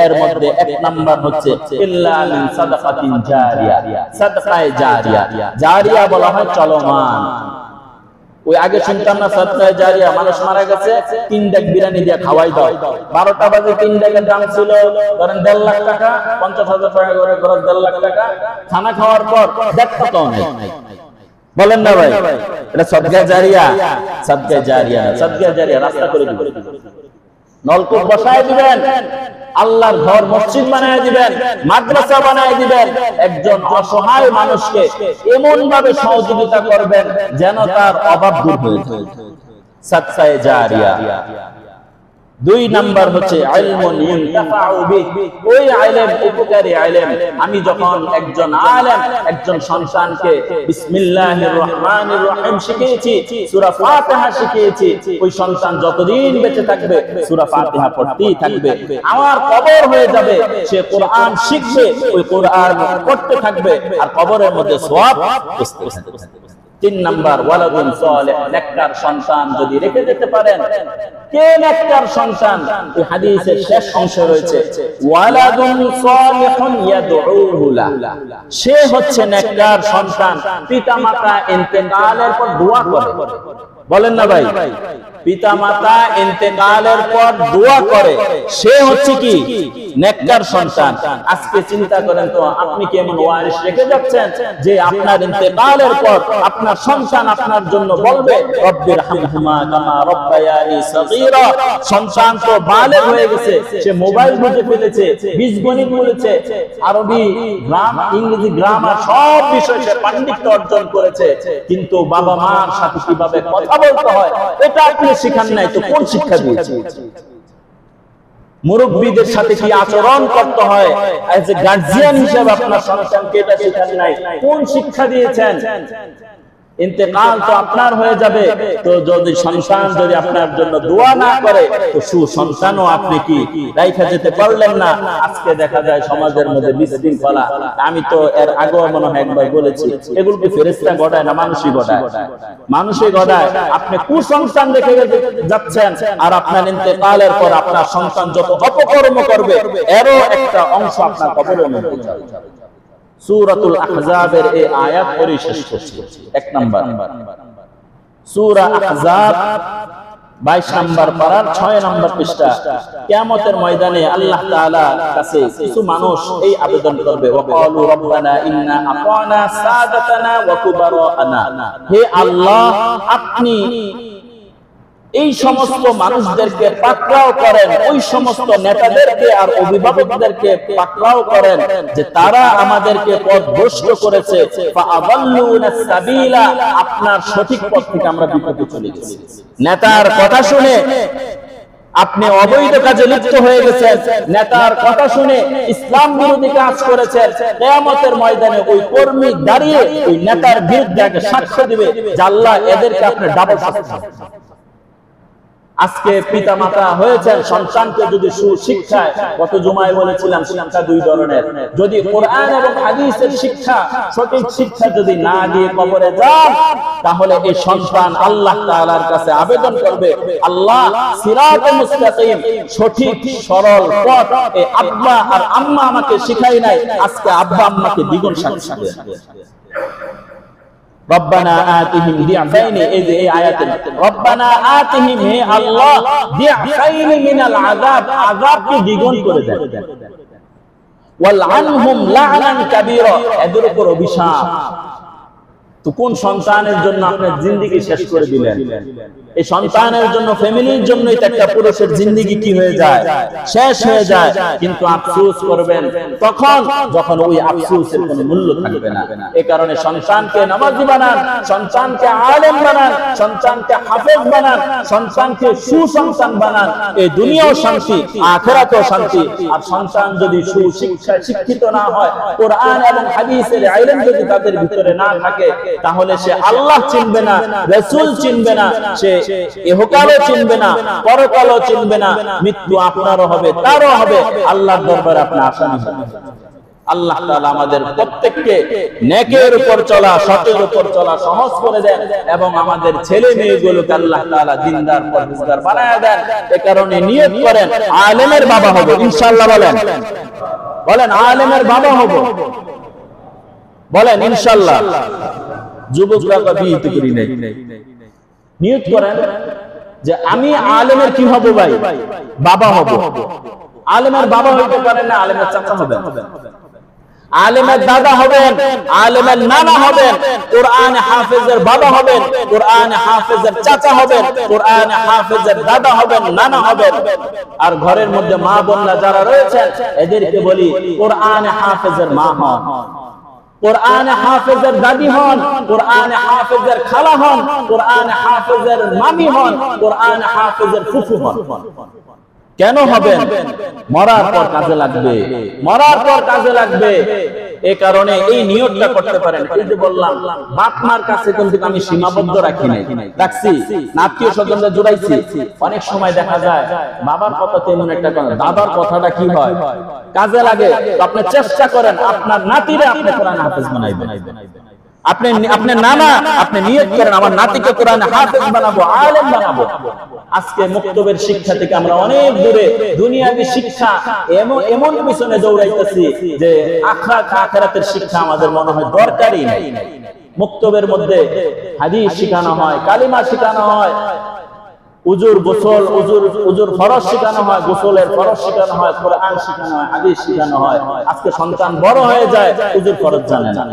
এর মধ্যে এক নাম্বার হচ্ছে ইল্লা মিন সাদাকাতিন জারিয়া। সাদকায়ে জারিয়া, জারিয়া বলা হয় চলমান। ওই আগে শুনতাম না সাদকায়ে জারিয়া, মানুষ মারা গেছে 3 ডেক বিরিয়ানি দিয়ে খাওয়াই দাও। 12টা বাজে 3 ডেকের দাম ছিল ধরেন 1.5 লাখ টাকা, 50,000 টাকা করে খরচ, 1.5 লাখ টাকা। খানা খাওয়ার পর দেখতে তো নাই। বলেন না ভাই, এটা সাদকায়ে জারিয়া? সাদকায়ে জারিয়া না, সাদকায়ে জারিয়া রাস্তা করে দিবেন, নলকূপ বসায় দিবেন, আল্লাহর ঘর মসজিদ বানায় দিবেন, মাদ্রাসা বানায় দিবেন। একজন অসহায় মানুষকে এমন ভাবে সহযোগিতা করবেন যেন তার অভাব দূর হয়ে যায়। সাদকায়ে জারিয়া। 2 নাম্বার হচ্ছে ইলমুন ইনতাফাউ বিহি। ওই ইলম উপকারী ইলম। আমি যখন একজন আলেম, একজন সন্তানকে বিসমিল্লাহির রহমানির রহিম শিখিয়েছি, সূরা ফাতিহা শিখিয়েছি, ওই সন্তান যতদিন বেঁচে থাকবে সূরা ফাতিহা পড়তেই থাকবে। আমার কবর হয়ে যাবে, সে কোরআন শিখবে, ওই কোরআন পড়তে থাকবে, আর কবরের মধ্যে সওয়াব বুঝতে থাকবে। 3 নাম্বার ওয়ালাদুন সালেহ, নেককার সন্তান যদি রেখে যেতে পারেন। কে নেককার সন্তান? এই হাদিসের শেষ অংশে রয়েছে ওয়ালাদুন সালিহুন ইয়াদউহু লা। সে হচ্ছে নেককার সন্তান, পিতামাতা ইন্তেকালের পর দোয়া করে। বলেন না ভাই, পিতামাতা ইন্তেকালের পর দোয়া করে, সে হচ্ছে কি? নেককার সন্তান। আজকে চিন্তা করেন তো, আপনি কি এমন ওয়ারিস রেখে যাচ্ছেন যে আপনার ইন্তেকালের পর আপনার সন্তান আপনার জন্য বলবে রব্বির হামহুমা কামা রব্বায়ানি সগীরা? সন্তান তো বালেগ হয়ে গেছে, সে মোবাইল বুঝে ফেলেছে, বীজগণিত বলেছে, আরবি ইংরেজি গ্রামার সব বিষয়ে সে পাণ্ডিত্য অর্জন করেছে, কিন্তু বাবা মার সাথে কিভাবে কথা বলতে হয় এটা আপনি শিখান নাই, তো কোন শিক্ষা দিয়েছেন? মুরব্বীদের সাথে কি আচরণ করতে হয় এজ এ গার্জিয়ান হিসেবে আপনার সন্তানকে এটা শিখান নাই, কোন শিক্ষা দিয়েছেন? ইন্তেকাল তো আপনার হয়ে যাবে, তো যদি সন্তান যদি আপনার জন্য দোয়া না করে তো সুসন্তানও আপনি কি রাইখা যেতে পারলেন না। আজকে দেখা যায় সমাজের মধ্যে বিশৃঙ্খলা। আমি তো এর আগেও মনে হয় একবার বলেছি, এগুলো কি ফেরেশতা গড়ায় না মানুষই গড়ায়? মানুষই গড়ায়। আপনি কুসন্তান রেখে যাচ্ছেন, আর আপনার ইন্তেকালের পর আপনার সন্তান যত অপকর্ম করবে এরও একটা অংশ আপনার কবরের মধ্যে যাবে। সূরাতুল আহজাবের এই আয়াত পড়ে শেষ করছি। 1 নাম্বার সূরা আহজাব 22 নাম্বার পারার 6 নাম্বার পৃষ্ঠা। কিয়ামতের ময়দানে আল্লাহ তাআলার কাছে কিছু মানুষ এই আবেদন করবে, ওয়াকালু রাব্বানা ইন্না আতানা সাদাতানা ওয়া কুবারানা, হে আল্লাহ আপনি এই সমস্ত মানুষদেরকে পাকড়াও করেন, ওই সমস্ত নেতাদেরকে আর অভিভাবকদেরকে পাকড়াও করেন যে তারা আমাদেরকে পথভ্রষ্ট করেছে, ফাআযাল্লুনা সাবিলা, আপনার সঠিক পথ থেকে আমরা বিপথে চলে গেছি। নেতার কথা শুনে আপনি অবৈধ কাজে লিপ্ত হয়ে গেছেন, নেতার কথা শুনে ইসলাম বিরোধী কাজ করেছেন। কিয়ামতের ময়দানে ওই কর্মী দাঁড়িয়ে ওই নেতার বিরুদ্ধে সাক্ষ্য দিবে যে আল্লাহ এদেরকে আপনি ডাবল শাস্তি দেন। আজকে পিতা মাতা হয়েছেন, সন্তানকে যদি সুশিক্ষায়, গত জুমায় বলেছিলাম শিক্ষা দুই ধরনের, যদি কোরআন এবং হাদিসের শিক্ষা সঠিক শিক্ষা যদি না দিয়ে কবরে যান, তাহলে এই সন্তান আল্লাহ তাআলার কাছে আবেদন করবে, আল্লাহ সিরাতুল মুস্তাকিম সঠিক সরল পথ এই আব্বা আর আম্মা আমাকে শিখাই নাই, আজকে আব্বা আম্মাকে দ্বিগুণ শাস্তি দেন। রব্বানা আতিহিম দিআফাইনি, এই আয়াতে রব্বানা আতিহিম, হে আল্লাহ দিআফাইনি মিনাল আযাব, আযাবকে দ্বিগুণ করে দেন, ওয়াল আনহুম লা'নান কাবীরা, এদের উপর অভিশাপ। তো কোন সন্তানের জন্য আপনার জিন্দেগি শেষ করে দিলেন? এই সন্তানের জন্য, ফ্যামিলির জন্যই তো একটা পুরুষের জিন্দেগি কি হয়ে যায়, শেষ হয়ে যায়। কিন্তু আফসোস করবেন তখন যখন ওই আফসোসের কোনো মূল্য থাকবে না। এই কারণে সন্তানকে নামাজি বানান, সন্তানকে আলেম বানান, সন্তানকে হাফেজ বানান, সন্তানকে সুসন্তান বানান। এই দুনিয়াও শান্তি, আখিরাতেও শান্তি। আর সন্তান যদি সুশিক্ষায় শিক্ষিত না হয়, কোরআন এবং হাদিসের ইলম যদি তাদের ভিতরে না থাকে, তাহলে সে আল্লাহ চিনবে না, রাসূল চিনবে না, সে ইহকালও চিনবে না, পরকালও চিনবে না। মৃত্যু আপনারও হবে, তারও হবে, আল্লাহর দরবারে আপনি আসামি হবেন। আল্লাহ তাআলা আমাদের প্রত্যেককে নেকের উপর চলা, সতের উপর চলা সহজ করে দেন, এবং আমাদের ছেলে মেয়েগুলোকে আল্লাহ তাআলা দিনদার পরহেজগার বানায় দেন। এই কারণে নিয়ত করেন আলেমের বাবা হব ইনশাআল্লাহ। বলেন বলেন আলেমের বাবা হব, বলেন ইনশাআল্লাহ। যুবকরা বিয়ে তো করি নাই, নিয়ত করেন যে আমি আলেমের কি হব ভাই, বাবা হব। আলেমের বাবা হইতে পারেন না, আলেমের চাচা হবেন, আলেমের দাদা হবেন, আলেমের নানা হবেন, কোরআন হাফেজের বাবা হবেন, কোরআন হাফেজের চাচা হবেন, কোরআন হাফেজের দাদা হবেন, নানা হবেন। আর ঘরের মধ্যে মা বোনরা যারা রয়েছেন এদেরকে বলি কোরআন হাফেজের মা হন, কোরআন হাফেজের দাদি হন, কোরআন হাফেজের খালা হন, কোরআন হাফেজের মামি হন, কোরআন হাফেজের ফুফু হন। কেন হবেন? মরার পর কাজে লাগবে, মরার পর কাজে লাগবে। এই কারণে এই নিয়তটা করতে পারেন। এই যে বললাম বাপ মার কাছে কিন্তু আমি সীমাবদ্ধ রাখি নাই, রাখছি আত্মীয় স্বজনরা জুড়াইছি। অনেক সময় দেখা যায় বাবার কথা তেমন একটা কথা, দাদার কথাটা কি হয় কাজে লাগে। তো আপনি চেষ্টা করেন আপনার নাতিরে আপনি কোরআন হাফেজ বানাইবেন। আপনি নানা আপনি নিয়ত করেন আমার নাতিকে কোরআন হাফেজ বানাবো, আলেম বানাবো। আজকে মুক্তবের শিক্ষা থেকে আমরা অনেক দূরে, দুনিয়াবী শিক্ষা এমন পিছনে দৌড়াইতেছি যে আখিরাতের শিক্ষা আমাদের মনে হয় দরকারই নাই। মুক্তবের মধ্যে হাদিস শেখানো হয়, কালিমা শেখানো হয়, উজুর গোসল, উজুর ফরজ শেখানো হয়, গোসলের ফরজ শেখানো হয়, কোরআন শেখানো হয়, হাদিস শেখানো হয়। আজকে সন্তান বড় হয়ে যায় উজুর ফরজ জানে না,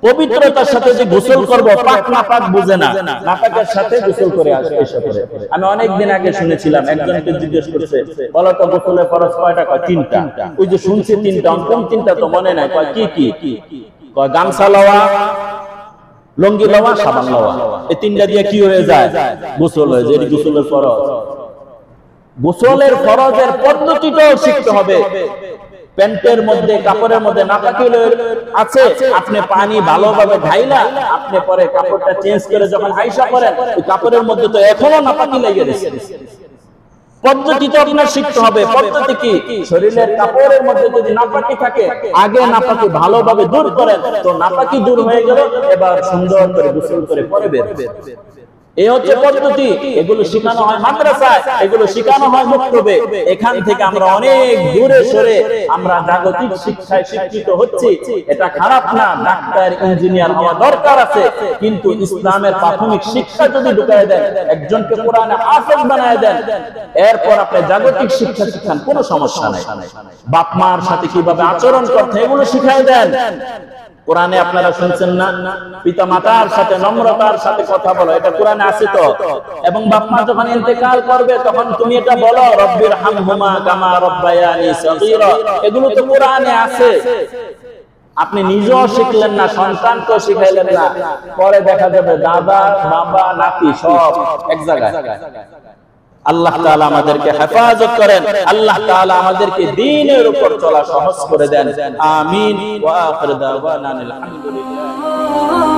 পবিত্রতার সাথে যে গোসল করব পাক না পাক বুঝে না, নাপাকের সাথে গোসল করে এসে করে। আমি অনেকদিন আগে শুনেছিলাম, একজনকে জিজ্ঞেস করছে বলো তো গোসলের ফরজ কয়টা? কয় 3টা। ওই যে শুনছি 3টা, কোন 3টা তো মনে নাই। কয় কি কি? কয় গামছা লওয়া, লঙ্গি লওয়া, সাবান লওয়া। এই 3টা দিয়ে কি হয়ে যায়? গোসল হয়ে যায়। গোসলের ফরজ, গোসলের ফরজের পদ্ধতিটাও শিখতে হবে। প্যান্টের মধ্যে কাপড়ের মধ্যে নাপাকি আছে, আপনি পানি ভালোভাবে ঢাইলা আপনি পরে কাপড়টা চেঞ্জ করে যখন আয়সা করেন ওই কাপড়ের মধ্যে তো এখনো নাপাকি লেগে গেছে। পদ্ধতি তো আপনার শিখতে হবে। পদ্ধতি কি? শরীরের কাপড়ের মধ্যে যদি নাপাকি থাকে আগে নাপাকি ভালোভাবে দূর করেন, তো নাপাকি দূর হয়ে গেল, এবার সুন্দর করে গোসল করে পরে বের। এই হচ্ছে পদ্ধতি। এগুলো শেখানো হয় মাদ্রাসায়, এগুলো শেখানো হয় মক্তবে। এখান থেকে আমরা অনেক দূরে সরে আমরা জাগতিক শিক্ষায় শিক্ষিত হচ্ছি। এটা খারাপ না, ডাক্তার ইঞ্জিনিয়ার হওয়া দরকার আছে, কিন্তু ইসলামের প্রাথমিক শিক্ষা যদি ঢুকায় দেন, একজনকে কোরআনে হাফেজ বানায় দেন, এরপর আপনি জাগতিক শিক্ষা শিখান, কোনো সমস্যা নাই। বাপ মার সাথে কিভাবে আচরণ করতে এগুলো শিখায় দেন। কোরআনে আপনারা শুনছেন না, পিতা মাতার সাথে নম্রতার সাথে কথা বলো, এটা কোরআনে আছে তো। এবং বাপ মা যখন ইন্তেকাল করবে তখন তুমি এটা বলো, রব্বির হামহুমা কামা রব্বায়ানি সগীরা, এগুলো তো কোরআনে আছে। আপনি নিজেও শিখলেন না, সন্তানকেও শিখাইলেন না, পরে দেখা যাবে দাদা বাবা নাতি সব এক জায়গায়। আল্লাহ তাআলা আমাদেরকে হেফাজত করেন, আল্লাহ তাআলা আমাদেরকে দ্বীনের উপর চলা সহজ করে দেন। আমিন ওয়া আখির দাওয়ানা আলহামদুলিল্লাহ।